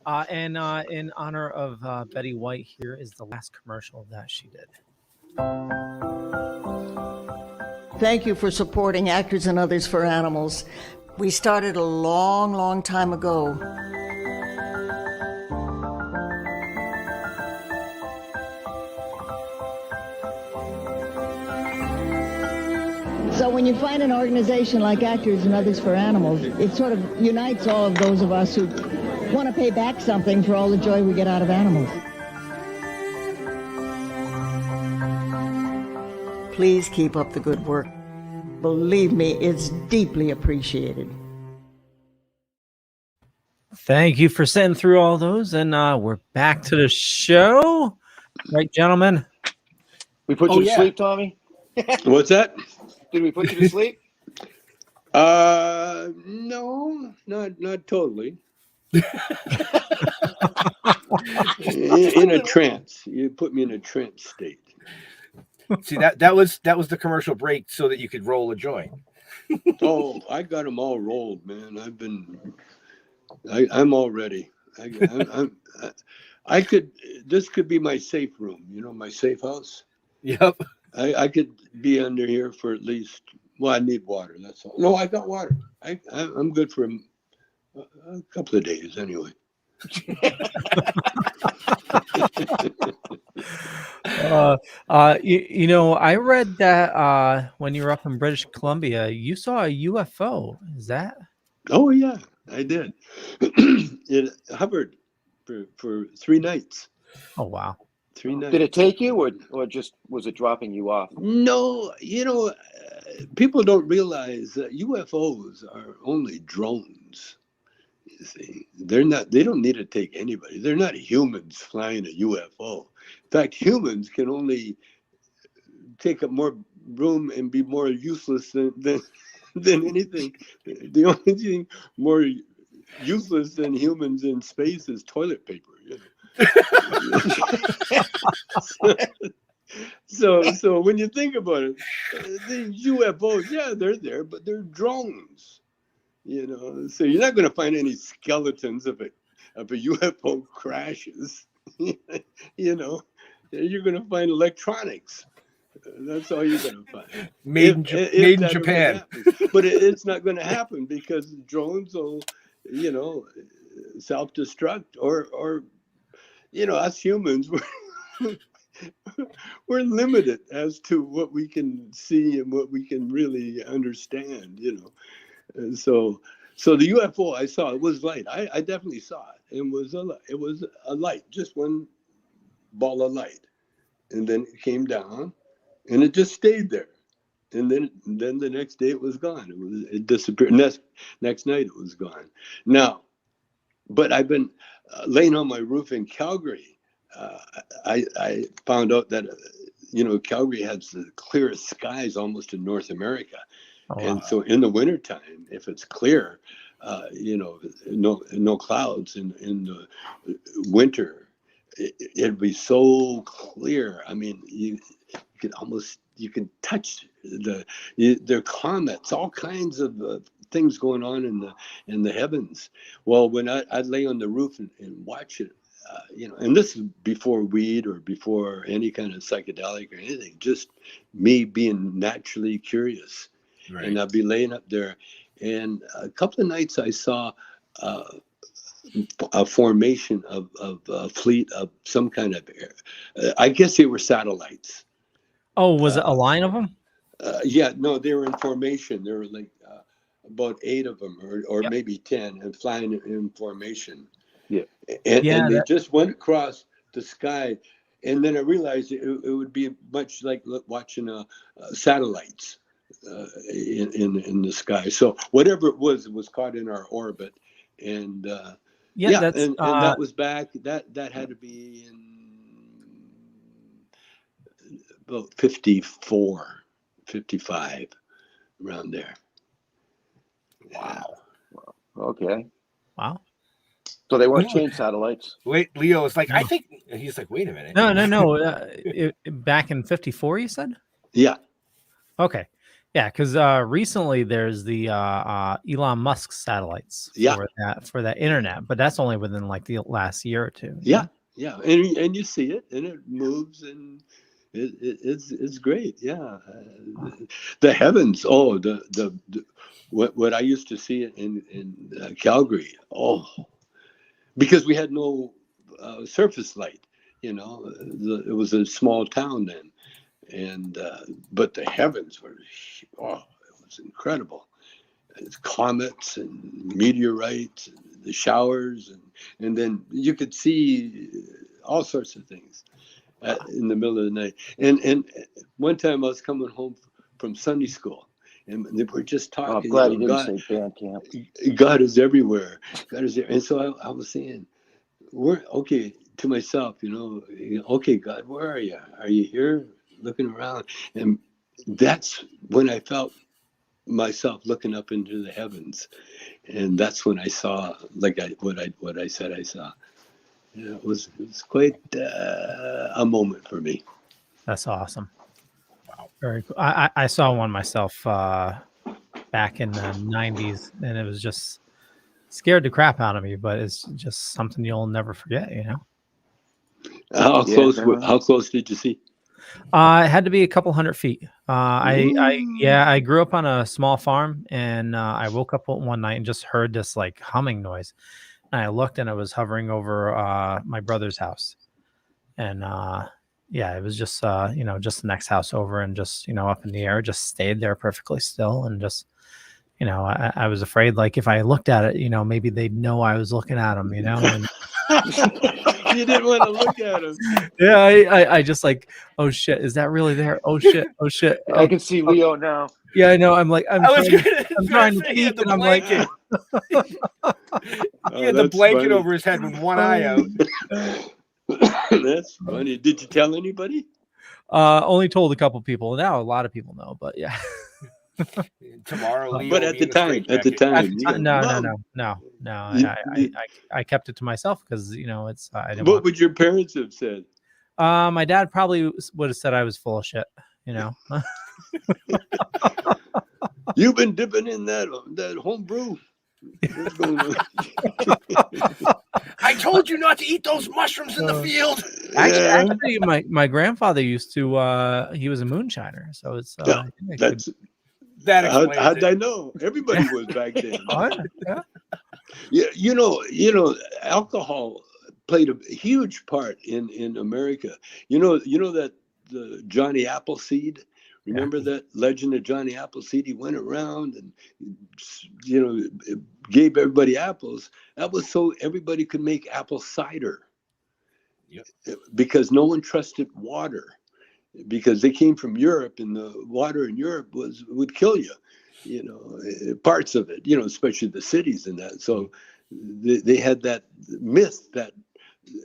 And in honor of Betty White, here is the last commercial that she did. Thank you for supporting Actors and Others for Animals. We started a long, long time ago. So when you find an organization like Actors and Others for Animals, it sort of unites all of those of us who want to pay back something for all the joy we get out of animals. Please keep up the good work. Believe me, it's deeply appreciated. Thank you for sitting through all those, and we're back to the show. Right, gentlemen? We put you to sleep, Tommy? What's that? Did we put you to sleep? No, not totally. in a trance. You put me in a trance state. See, that was the commercial break so that you could roll a joint. Oh, I got them all rolled, man. I'm all ready. This could be my safe room, my safe house. Yep. I could be under here for at least, I need water. That's all. No, I got water. I'm good for a couple of days anyway. I read that when you were up in British Columbia, you saw a UFO. Is that? Oh yeah, I did. It hovered for 3 nights. Oh wow. 3 nights. Did it take you, or just was it dropping you off? No, people don't realize that UFOs are only drones. You see, they don't need to take anybody. They're not humans flying a UFO. In fact, humans can only take up more room and be more useless than anything. The only thing more useless than humans in space is toilet paper. So when you think about it, the UFOs, yeah, they're there, but they're drones. So you're not going to find any skeletons of a UFO crashes. You're going to find electronics. That's all you're going to find. Made in Japan. But it's not going to happen because drones will, self-destruct or us humans, we're limited as to what we can see and what we can really understand, And so the UFO I saw, it was light. I definitely saw it. It was a light, just one ball of light, and then it came down, and it just stayed there, and then the next day it was gone. It disappeared. Next night it was gone. Now, but I've been laying on my roof in Calgary. I found out that Calgary has the clearest skies almost in North America. Oh, wow. And so in the wintertime, if it's clear, no clouds in the winter, it'd be so clear. I mean, you can touch there are comets, all kinds of things going on in the heavens. Well, when I'd lay on the roof and watch it, and this is before weed or before any kind of psychedelic or anything, just me being naturally curious. Right. And I'd be laying up there, and a couple of nights I saw a formation of a fleet of some kind of air. I guess they were satellites. Oh, was it a line of them? Yeah, no, they were in formation. There were like about 8 of them, or maybe 10, and flying in formation. Yeah, and they just went across the sky, and then I realized it would be much like watching satellites in the sky. So whatever it was caught in our orbit, and and that was back. That had to be in about 54, 55, around there. Wow. Okay. Wow. So they weren't changed satellites. Wait, Leo is like, I think he's like, wait a minute. No. Back in 54, you said? Yeah. Okay. Yeah, because recently there's the Elon Musk satellites Yeah. for that internet, but that's only within like the last year or two. Yeah, yeah, and you see it, and it moves, and it's great. Yeah, the heavens. Oh, the what I used to see in Calgary. Oh, because we had no surface light. You know, it was a small town then, and but the heavens were, oh, it was incredible. It's comets and meteorites, and the showers, and then you could see all sorts of things in the middle of the night. And one time I was coming home from Sunday school, and they were just Oh, I'm talking. glad you you know, didn't say band camp. God is everywhere. God is there. And so I was saying, we're okay to myself, you know, okay, God, where are you? Are you here? Looking around. And that's when I felt myself looking up into the heavens. And that's when I saw, like what I said I saw. Yeah, it was quite a moment for me. That's awesome. Wow. Very cool. I saw one myself back in the 90s, and it was just scared the crap out of me, but it's just something you'll never forget, you know? How close did you see? It had to be a couple 100 feet. I grew up on a small farm, and I woke up one night and just heard this like humming noise. And I looked, and it was hovering over my brother's house. And it was just just the next house over, and just up in the air, just stayed there perfectly still, and just I was afraid, like, if I looked at it, maybe they'd know I was looking at them, and you didn't want to look at him. Yeah, I just like, oh shit, is that really there? Oh shit, oh shit. I can see Leo now. Yeah, I know. I'm like, I'm trying to peek, and I'm like, he had the blanket funny. over his head with one eye out. That's funny. Did you tell anybody? Only told a couple people. Now a lot of people know, but yeah. Tomorrow, Leo but at the time, no. I kept it to myself because it's. I didn't what would your parents have said? My dad probably would have said I was full of shit. You've been dipping in that home brew. I told you not to eat those mushrooms in the field. Actually, my grandfather used to. He was a moonshiner, so it's. How'd I know? Everybody was back then. Yeah, you know, alcohol played a huge part in America. You know that the Johnny Appleseed. Remember that legend of Johnny Appleseed? He went around and gave everybody apples. That was so everybody could make apple cider. Yep. Because no one trusted water, because they came from Europe, and the water in Europe would kill you. Parts of it, especially the cities and that. So they had that myth that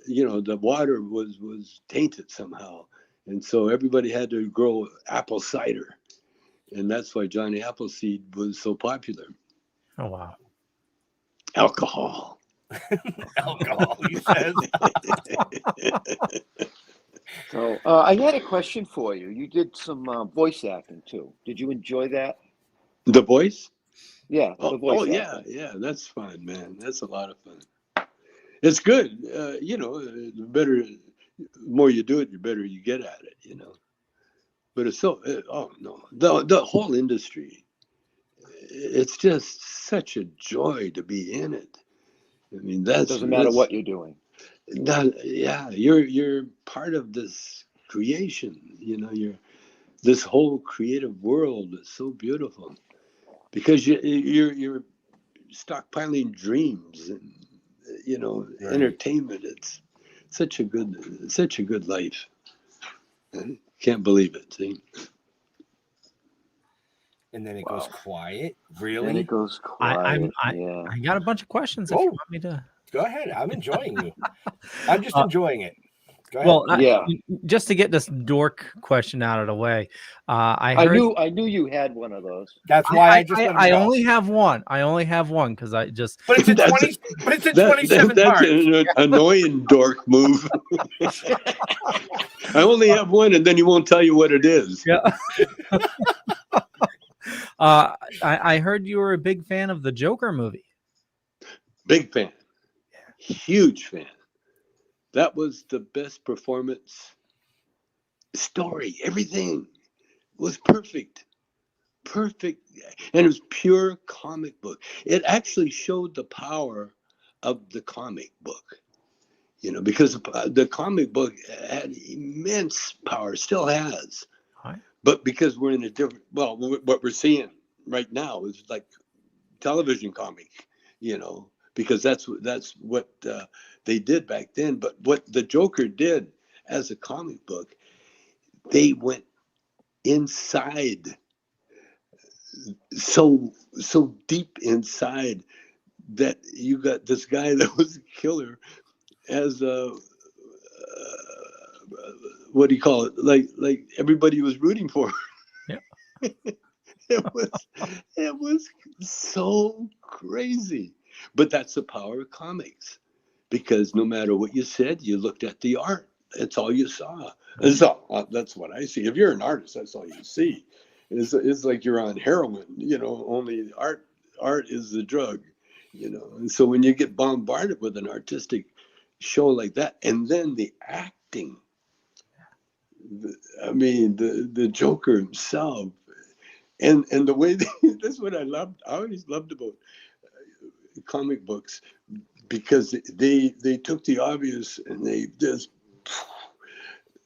the water was tainted somehow. And so everybody had to grow apple cider. And that's why Johnny Appleseed was so popular. Oh, wow. Alcohol. Alcohol, he says. So I had a question for you. You did some voice acting, too. Did you enjoy that? The voice? Yeah, the voice acting. Yeah. That's fun, man. That's a lot of fun. It's good. The better... The more you do it, the better you get at it, But it's so, the whole industry, it's just such a joy to be in it. I mean, doesn't matter what you're doing. You're part of this creation, this whole creative world is so beautiful because you're stockpiling dreams and, right. Entertainment. It's such a good life. I can't believe it. See? And then it goes quiet. Really? And it goes quiet. I got a bunch of questions. If you want me to go ahead, I'm enjoying you. I'm just enjoying it. Go ahead. Well, just to get this dork question out of the way, I knew you had one of those. That's why I only have one. I only have one because I just. But it's in 20. But it's in 27 parts. That's an annoying dork move. I only have one, and then he won't tell you what it is. Yeah. I heard you were a big fan of the Joker movie. Big fan, huge fan. That was the best performance. Story, everything was perfect, and it was pure comic book. It actually showed the power of the comic book, because the comic book had immense power, still has. Right. But because we're in a different, what we're seeing right now is like television comic, because that's what they did back then. But what the Joker did as a comic book, they went inside, so deep inside, that you got this guy that was a killer as a what do you call it? Like everybody was rooting for. Yeah. it was so crazy, but that's the power of comics, because no matter what you said, you looked at the art. That's all you saw. That's what I see. If you're an artist, that's all you see. It's like you're on heroin, only art is the drug, And so when you get bombarded with an artistic show like that, and then the acting, the Joker himself, and the way that's what I always loved about comic books, because they took the obvious and they just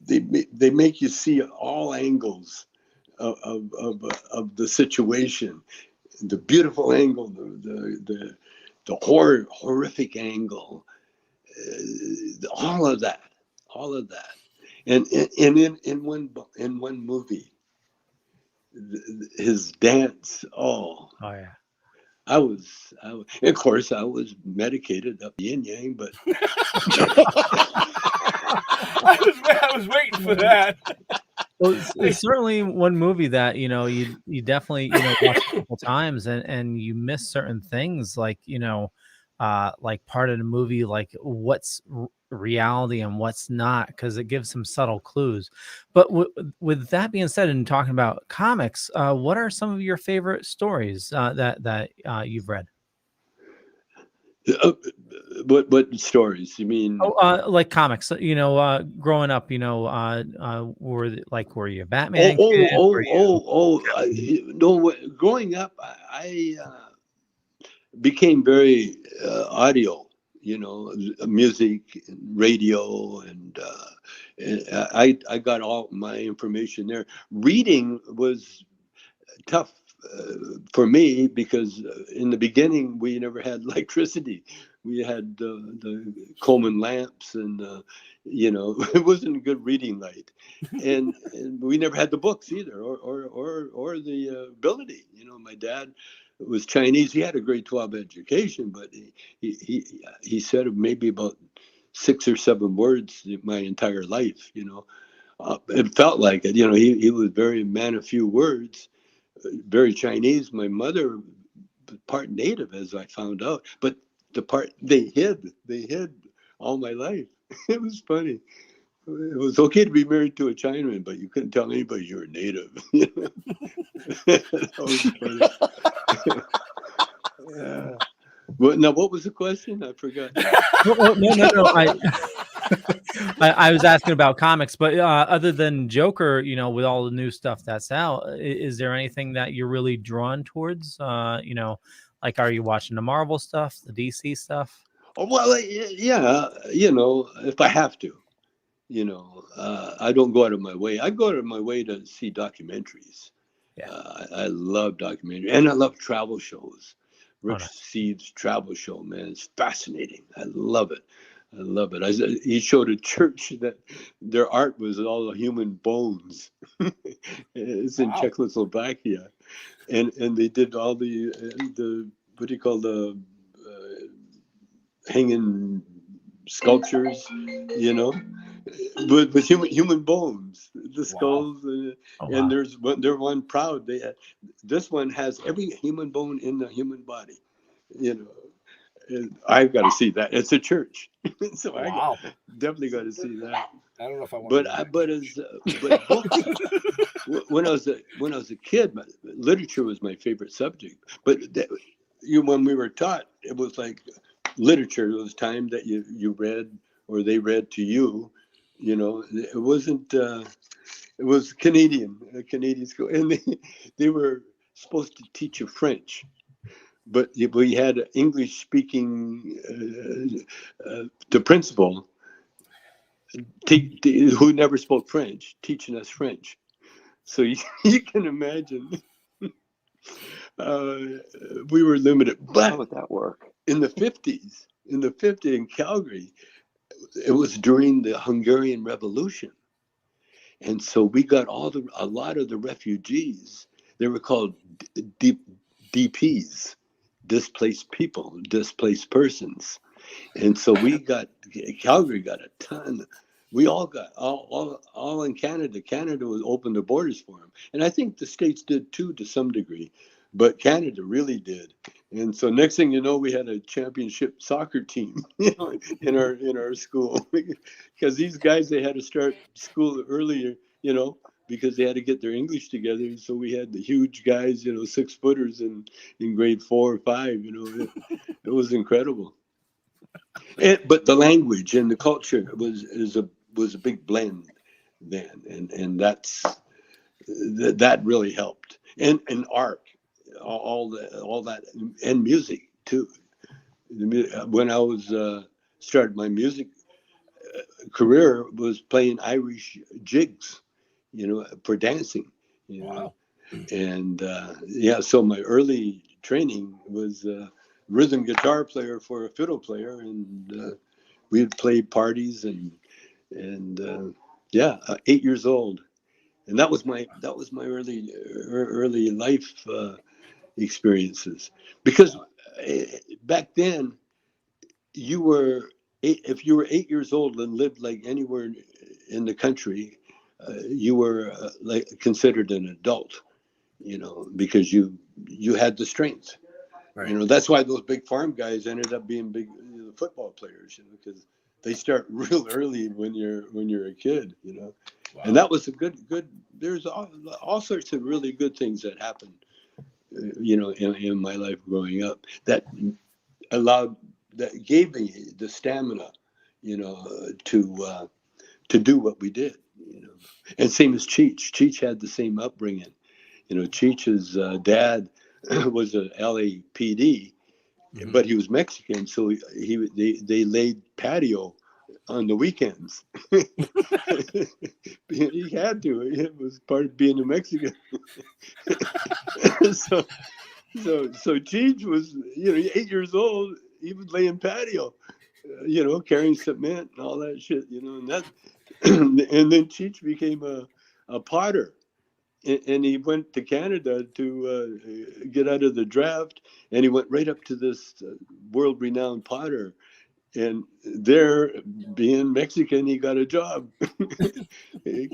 they make you see all angles of the situation, the beautiful angle, the horrific angle, all of that, and in one movie, his dance. Oh yeah. I was, of course, I was medicated up yin yang, but I was waiting for that. Well, it's certainly one movie that you definitely watch a couple times, and you miss certain things, like like part of the movie, like what's reality and what's not, because it gives some subtle clues. But with that being said, and talking about comics, what are some of your favorite stories that you've read? What stories you mean? Like comics, growing up, were you a Batman kid? No, growing up, I became very audio, music, radio, and I got all my information there. Reading was tough for me, because in the beginning we never had electricity. We had the Coleman lamps, and it wasn't a good reading light, and we never had the books either, or the ability. My dad was Chinese. He had a grade 12 education, but he said maybe about 6 or 7 words my entire life. It felt like it. He was very man of few words, very Chinese. My mother, part native, as I found out, but the part they hid all my life. It was funny. It was okay to be married to a Chinaman, but you couldn't tell anybody you were native. That was funny. Yeah. Now, what was the question? I forgot. No. I was asking about comics, but other than Joker, with all the new stuff that's out, is there anything that you're really drawn towards? Like, are you watching the Marvel stuff, the DC stuff? Oh, well, yeah, if I have to, I don't go out of my way. I go out of my way to see documentaries. Yeah. I love documentaries, and I love travel shows. Rick nice. Seed's travel show, man, it's fascinating. I love it. He showed a church that their art was all the human bones. It's in Czechoslovakia, and they did all the what do you call the hanging sculptures, with human bones, the skulls, and they're one proud. This one has every human bone in the human body, I've got to see that. It's a church, so I definitely got to see that. I don't know if I want. But when I was a kid, literature was my favorite subject. But when we were taught, it was like literature. It was time that you read or they read to you. You know, it wasn't. It was a Canadian school, and they were supposed to teach you French, but we had an English speaking the principal who never spoke French teaching us French. So you can imagine we were limited. But how would that work? In the 50s in Calgary, it was during the Hungarian Revolution. And so we got a lot of the refugees. They were called DPs, displaced people, displaced persons. And so Calgary got a ton. We all got all in Canada. Canada was open the borders for them, and I think the States did too to some degree, but Canada really did. And so next thing you know, we had a championship soccer team, you know, in our school, because these guys, they had to start school earlier, you know, because they had to get their English together. So we had the huge guys, you know, 6-footers in grade 4 or 5. You know, it was incredible. But the language and the culture was a big blend then, and that really helped. And art, all that, and music too. When I was started my music career, was playing Irish jigs, you know, for dancing. You know? And so my early training was rhythm guitar player for a fiddle player, and we'd play parties and 8 years old, and that was my early life experiences. Because back then, if you were 8 years old and lived like anywhere in the country, you were like considered an adult, you know, because you had the strength. Right. You know, that's why those big farm guys ended up being big football players, you know, because they start real early when you're a kid, you know. Wow. And that was a good. There's all sorts of really good things that happened, you know, in my life growing up that gave me the stamina, you know, to do what we did, you know. And same as Cheech. Cheech had the same upbringing. You know, Cheech's dad was a LAPD, mm-hmm. but he was Mexican, so they laid patio on the weekends. He had to. It was part of being a Mexican. so Cheech was, you know, 8 years old. He was laying patio, you know, carrying cement and all that shit, you know, and that. And then Cheech became a potter. And he went to Canada to get out of the draft, and he went right up to this world-renowned potter. And there, being Mexican, he got a job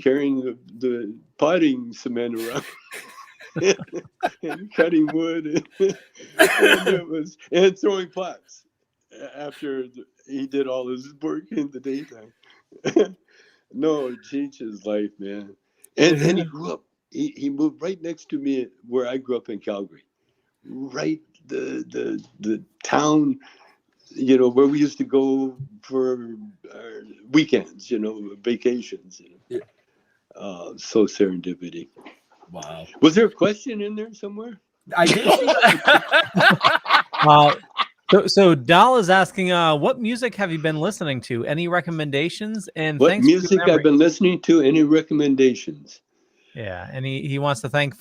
carrying the potting cement around and cutting wood and throwing pots after he did all his work in the daytime. No, Cheech's life, man. And he grew up. He moved right next to me where I grew up in Calgary, right the town, you know, where we used to go for our weekends, you know, vacations. You know. Yeah. So serendipity. Wow. Was there a question in there somewhere? I did. So Dal is asking, what music have you been listening to? Any recommendations? And what music I've been listening to? Any recommendations? Yeah, and he wants to thank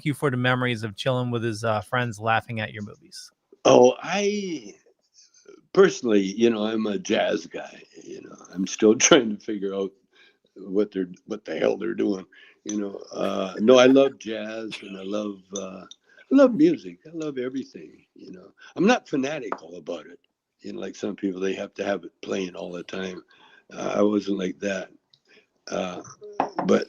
you for the memories of chilling with his friends, laughing at your movies. Oh, I personally, you know, I'm a jazz guy. You know, I'm still trying to figure out what the hell they're doing. You know, no, I love jazz and I love music. I love everything. You know, I'm not fanatical about it. You know, like some people, they have to have it playing all the time. I wasn't like that, but.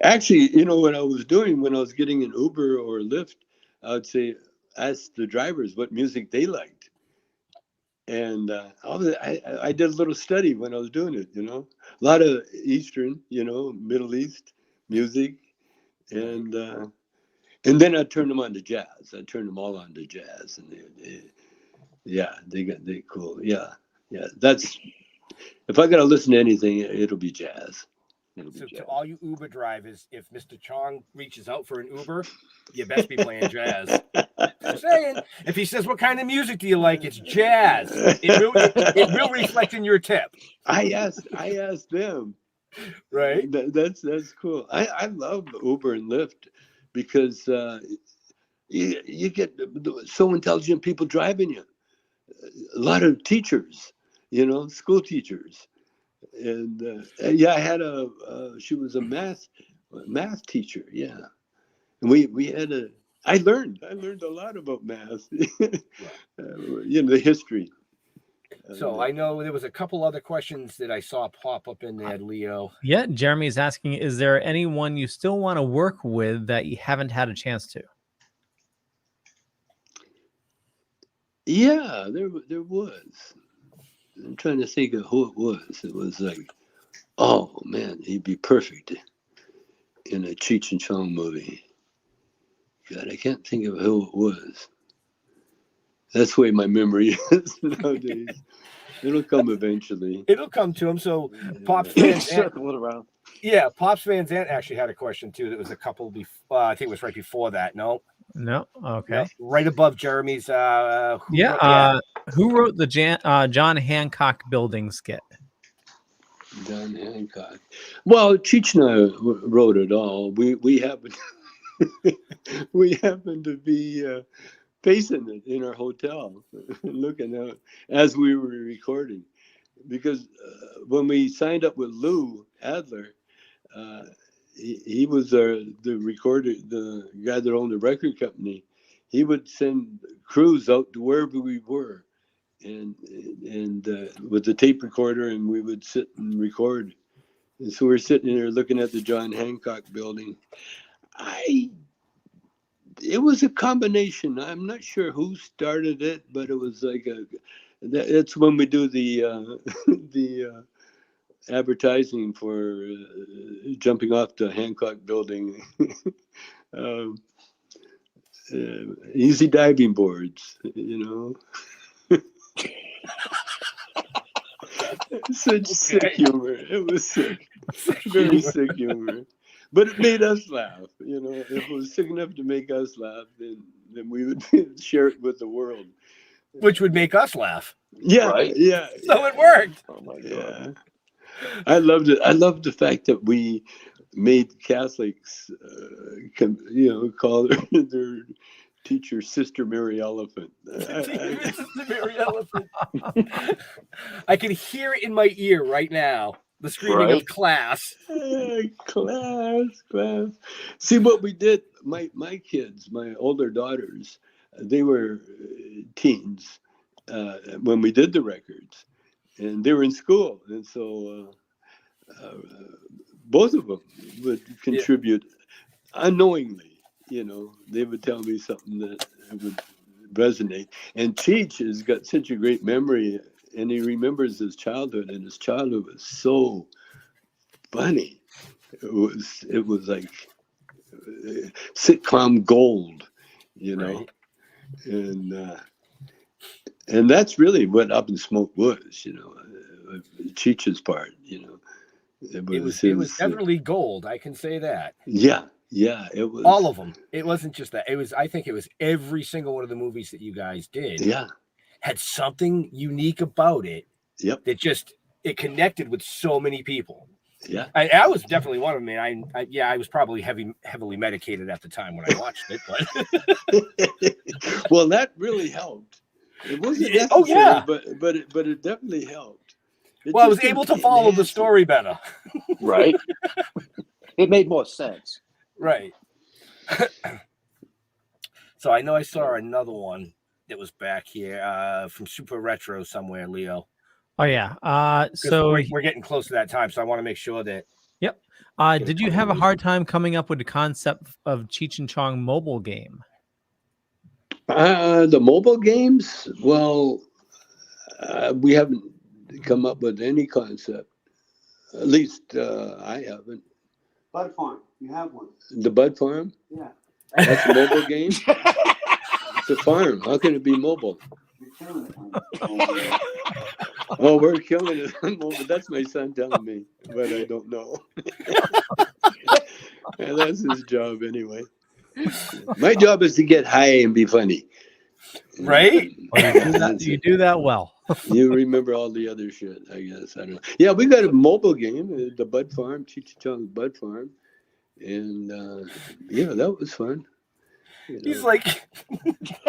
Actually, you know, what I was doing when I was getting an Uber or a Lyft, I would say, ask the drivers what music they liked. And I did a little study when I was doing it, you know. A lot of Eastern, you know, Middle East music. And And then I turned them on to jazz. I turned them all on to jazz, and they're cool. Yeah. That's if I gotta listen to anything, it'll be jazz. So to all you Uber drivers, if Mr. Chong reaches out for an Uber, you best be playing jazz. Just saying. If he says, "What kind of music do you like?" It's jazz. It will reflect in your tip. I asked them. Right. That's cool. I love Uber and Lyft because you get so intelligent people driving you. A lot of teachers, school teachers. And I had she was a math teacher. Yeah. And we had I learned a lot about math, the history. So I know there was a couple other questions that I saw pop up in there, Leo. Yeah, Jeremy's asking, is there anyone you still want to work with that you haven't had a chance to? Yeah, there was. I'm trying to think of who it was. It was like, oh man, he'd be perfect in a Cheech Chong movie. God, I can't think of who it was. That's the way my memory is nowadays. It'll come eventually. It'll come to him. So Pops Van Circle it around. Yeah, Pops Van Zandt actually had a question too. That was a couple before. I think it was right before that. No. Okay. No, right above Jeremy's. Who wrote the John Hancock building skit? John Hancock. Well, Cheech and I wrote it all. We happened we happened to be facing it in our hotel, looking out as we were recording, because when we signed up with Lou Adler, he was the recorder, the guy that owned the record company. He would send crews out to wherever we were, and with the tape recorder, and we would sit and record. And so we're sitting there looking at the John Hancock building. It was a combination. I'm not sure who started it, but it was like it's when we do the advertising for jumping off the Hancock building. Easy diving boards, Such sick humor. It was sick. Very sick humor. But it made us laugh. If it was sick enough to make us laugh, then we would share it with the world. Which would make us laugh. Yeah, right? Yeah. So it worked. Oh my God. Yeah. I loved it. I loved the fact that we made Catholics, call their teacher Sister Mary Elephant. Sister Mary Elephant. I can hear it in my ear right now. The screaming of class. Class. See what we did. My kids, my older daughters, they were teens when we did the records, and they were in school, and so both of them would contribute unknowingly. They would tell me something that would resonate. And Cheech has got such a great memory, and he remembers his childhood, and his childhood was so funny. It was like sitcom gold, Right. And that's really what Up in Smoke was, Cheech's part, It was definitely gold. I can say that. Yeah, it was all of them. It wasn't just that. I think it was every single one of the movies that you guys did. Yeah, had something unique about it. Yep. That it connected with so many people. Yeah, I was definitely one of them. I was probably heavily medicated at the time when I watched it, but well, that really helped. It wasn't necessary, oh yeah, but it definitely helped. I was able to follow the story better. Right. It made more sense. Right. So I know I saw another one that was back here from Super Retro somewhere, Leo. Oh yeah. So we're getting close to that time, so I want to make sure that. Yep. Did you have a hard time coming up with the concept of Cheech and Chong mobile game? The mobile games? Well, we haven't come up with any concept. At least I haven't. Bud Farm. You have one. The Bud Farm? Yeah. That's a mobile game. It's a farm. How can it be mobile? Oh, we're killing it on mobile. That's my son telling me, but I don't know. And that's his job anyway. My job is to get high and be funny. Right? You do that well. You remember all the other shit, I guess. I don't know. Yeah, we got a mobile game, the Bud Farm, Cheech Chong Bud Farm. And yeah, that was fun. You know. He's like,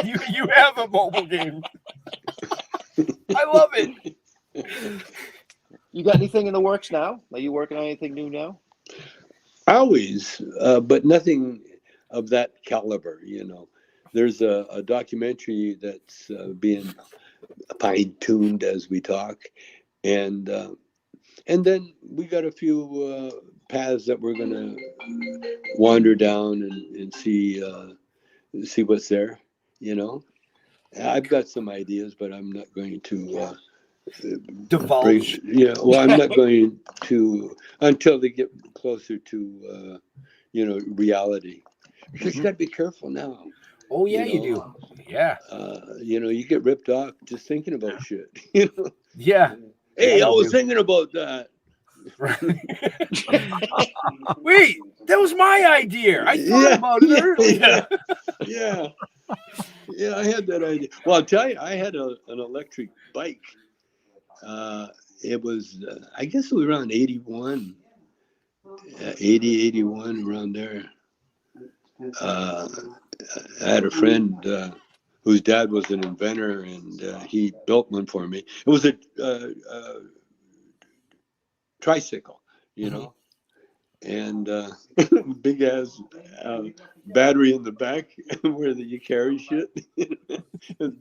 you have a mobile game. I love it. You got anything in the works now? Are you working on anything new now? Always, but nothing of that caliber, you know. There's a documentary that's being fine-tuned as we talk. And then we got a few paths that we're going to wander down and see what's there, you know. I've got some ideas, but I'm not going to divulge. Well, I'm not going to until they get closer to reality, because you got to be careful now. Oh yeah, you do. Yeah. You get ripped off just thinking about shit. You know. Yeah. Hey, I was thinking about that. Wait, that was my idea. I thought about it earlier. Yeah, I had that idea. Well, I'll tell you, I had an electric bike. It was, I guess it was around 81, 81, around there. I had a friend whose dad was an inventor, and he built one for me. It was a tricycle, you know, and big ass battery in the back where you carry shit.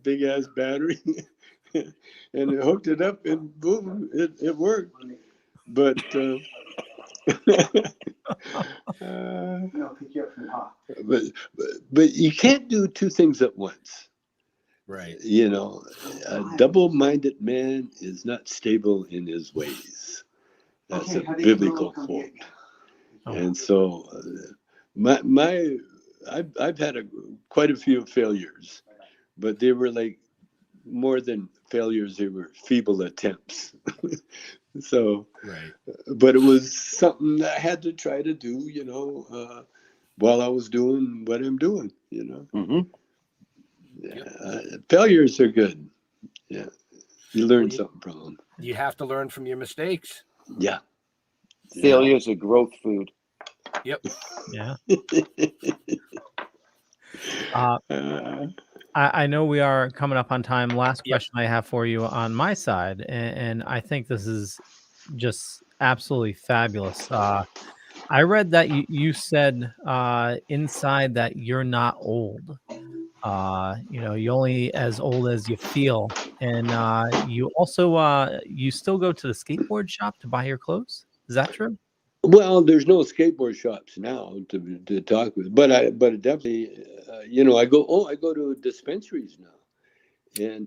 Big ass battery, and it hooked it up, and boom, it worked. But but you can't do two things at once. Right. You know, a double-minded man is not stable in his ways. That's a biblical quote. And so I've had quite a few failures, but they were like more than failures, they were feeble attempts. So, right. But it was something that I had to try to do, you know, while I was doing what I'm doing, you know. Mm-hmm. Failures are good. Yeah. You learn something from them. You have to learn from your mistakes. Yeah. Failure is a growth food. Yep. Yeah. I know we are coming up on time. Last question I have for you on my side, and I think this is just absolutely fabulous. I read that you said inside that you're not old. You're only as old as you feel. And you also you still go to the skateboard shop to buy your clothes. Is that true? Well, there's no skateboard shops now to talk with, but definitely, I go to dispensaries now,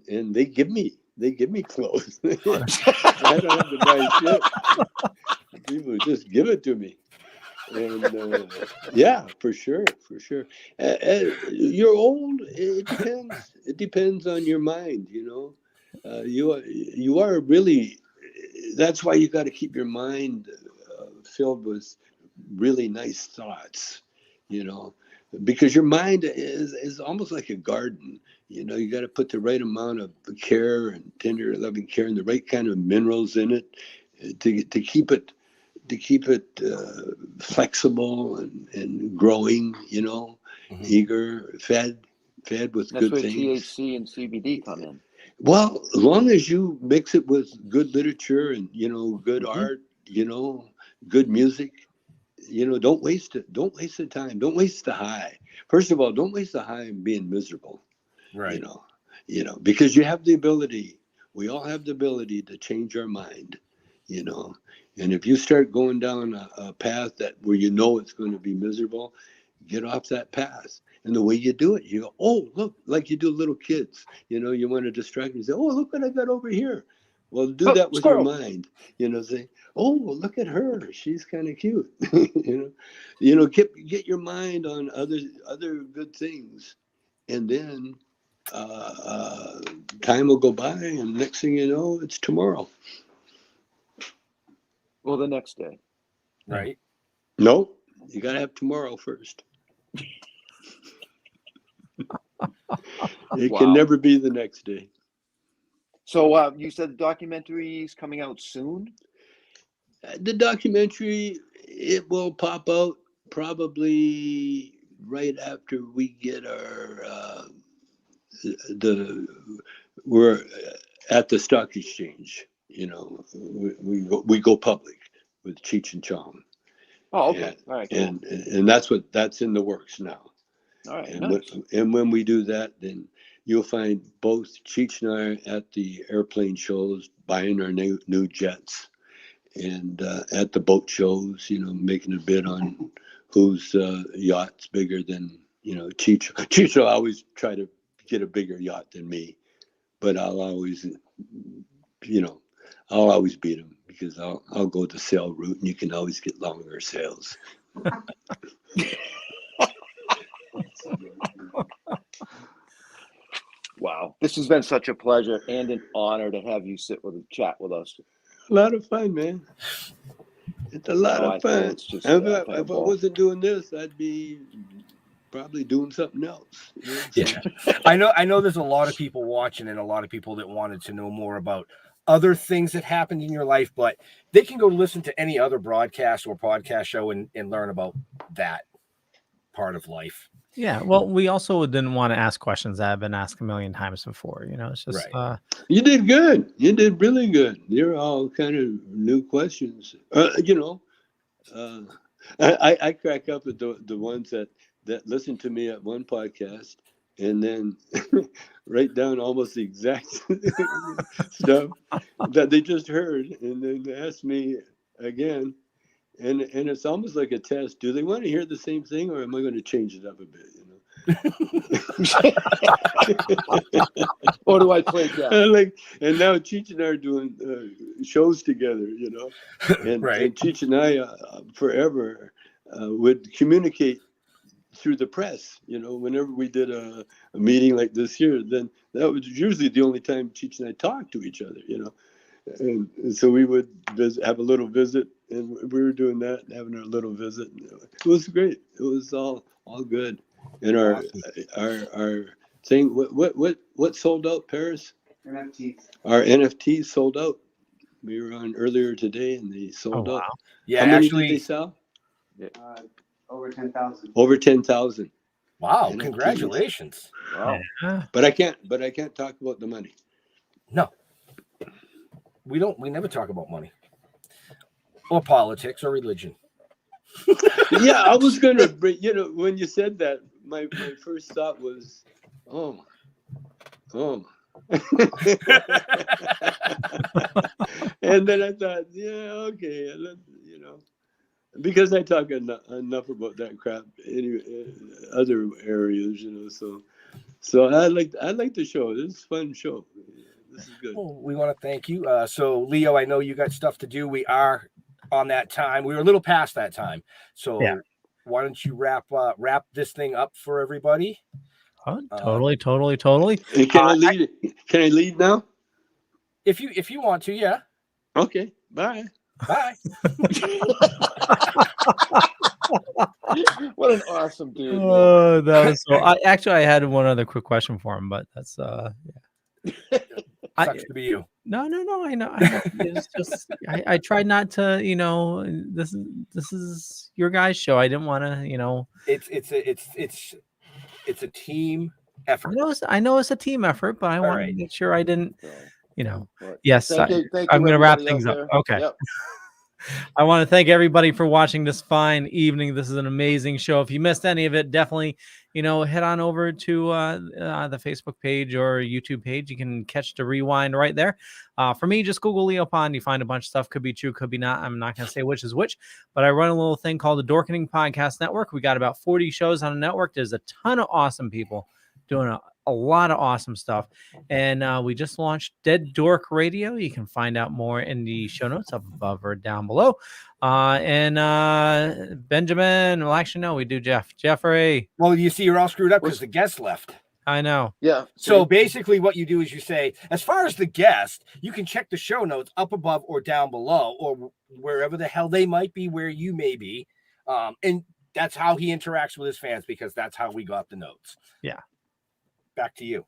and they give me clothes. I don't have to buy shit. People just give it to me, and yeah, for sure. You're old. It depends. It depends on your mind. You know, you are really. That's why you got to keep your mind filled with really nice thoughts, you know, because your mind is almost like a garden. You know, you got to put the right amount of care and tender loving care and the right kind of minerals in it to keep it flexible and growing, you know, eager, fed with That's good where things. THC and CBD come in. Well, as long as you mix it with good literature and, you know, good art, you know, good music, you know, don't waste it. Don't waste the time. Don't waste the high. First of all, don't waste the high in being miserable. Right. You know, because you have the ability. We all have the ability to change our mind, you know. And if you start going down a path where you know it's going to be miserable, get off that path. And the way you do it, you go, oh, look, like you do little kids. You know, you want to distract them. You say, oh, look what I got over here. Well, do that with your squirrel. mind. Say, oh, well, look at her. She's kind of cute. Get your mind on other good things, and then time will go by, and next thing you know, it's tomorrow. Well, the next day. Right. No, you got to have tomorrow first. It can never be the next day. So you said the documentary is coming out soon? The documentary, it will pop out probably right after we get our we're at the stock exchange. We go public with Cheech and Chong. Oh, okay. All right. Cool. And that's in the works now. All right. And, Nice. when we do that, then you'll find both Cheech and I at the airplane shows, buying our new jets, and at the boat shows, making a bid on whose yacht's bigger than, Cheech. Cheech will always try to get a bigger yacht than me, but I'll always beat him, because I'll go the sail route, and you can always get longer sails. Wow. This has been such a pleasure and an honor to have you chat with us. A lot of fun, man. It's a lot of fun. It's just, if I wasn't doing this, I'd be probably doing something else. Yeah. I know there's a lot of people watching, and a lot of people that wanted to know more about other things that happened in your life, but they can go listen to any other broadcast or podcast show and learn about that part of life. Yeah, well, we also didn't want to ask questions that have been asked a million times before. It's just right. You did good. You did really good. They're all kind of new questions. I crack up at the ones that listen to me at one podcast and then write down almost the exact stuff that they just heard, and then ask me again. And it's almost like a test. Do they want to hear the same thing, or am I going to change it up a bit? Or do I play that? And now Cheech and I are doing shows together, and, right. And Cheech and I forever would communicate through the press. Whenever we did a meeting like this here, then that was usually the only time Cheech and I talked to each other. And so we would have a little visit, and we were doing that, having our little visit. It was great. It was all good. And our thing, what sold out, Paris? NFTs. Our NFTs sold out. We were on earlier today, and they sold out. Yeah, how many actually, did they sell? Over 10,000. Over 10,000. Wow! NFTs. Congratulations. Wow. Yeah. But I can't talk about the money. No. We never talk about money or politics or religion. Yeah, I was going to bring, when you said that, my first thought was, oh. And then I thought, yeah, okay, because I talk enough about that crap in other areas, so I like the show. This is a fun show. This is good. Well, we want to thank you. So, Leo, I know you got stuff to do. We are on that time. We were a little past that time. So, why don't you wrap this thing up for everybody? Oh, totally. And can I lead? Can I lead now? If you want to, yeah. Okay. Bye. Bye. What an awesome dude. Oh, that was so. I had one other quick question for him, but that's Sucks to be you. No. I know. It's just I tried not to. This is your guys' show. I didn't want to. It's a team effort. I know it's a team effort, but I want to make sure I didn't. Yes, Thank you, I'm going to wrap everybody things out up. there. Okay. Yep. I want to thank everybody for watching this fine evening. This is an amazing show. If you missed any of it, definitely, head on over to the Facebook page or YouTube page. You can catch the rewind right there. For me, just Google Leo Pond. You find a bunch of stuff. Could be true, could be not. I'm not going to say which is which, but I run a little thing called the Dorkening Podcast Network. We got about 40 shows on the network. There's a ton of awesome people doing a lot of awesome stuff. And we just launched Dead Dork Radio. You can find out more in the show notes up above or down below. Benjamin, well, actually, no, we do Jeffrey. Well, you see, you're all screwed up because the guest left. I know. Yeah. So basically what you do is you say, as far as the guest, you can check the show notes up above or down below or wherever the hell they might be, where you may be. And that's how he interacts with his fans, because that's how we got the notes. Yeah. Back to you.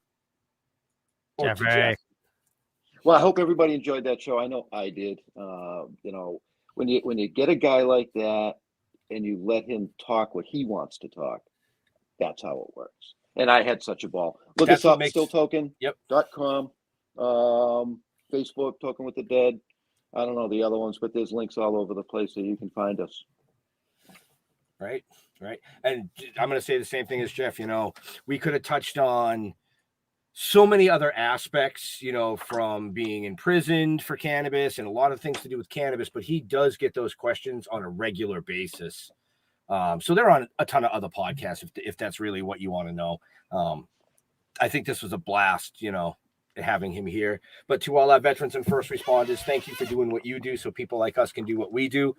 Jeffrey. Well, I hope everybody enjoyed that show. I know I did. When you get a guy like that and you let him talk what he wants to talk, that's how it works. And I had such a ball. Look us up, Still Toking. .com, Facebook, Toking with the Dead. I don't know the other ones, but there's links all over the place so you can find us. Right. And I'm going to say the same thing as Jeff. We could have touched on so many other aspects, from being imprisoned for cannabis and a lot of things to do with cannabis, but he does get those questions on a regular basis. So they're on a ton of other podcasts if that's really what you want to know. I think this was a blast, having him here. But to all our veterans and first responders, thank you for doing what you do so people like us can do what we do.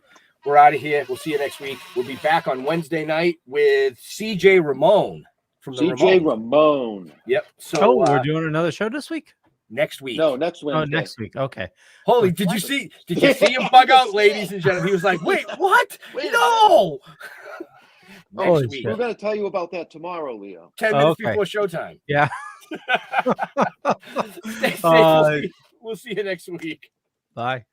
We're out of here. We'll see you next week. We'll be back on Wednesday night with CJ Ramon from the CJ Ramon. Yep. So we're doing another show this week? Next week. No, next Wednesday. Oh, next week. Okay. Holy, did you see him bug out, ladies and gentlemen? He was like, wait, what? No. Next week. We're going to tell you about that tomorrow, Leo. 10 minutes before showtime. Yeah. Stay safe. We'll see you next week. Bye.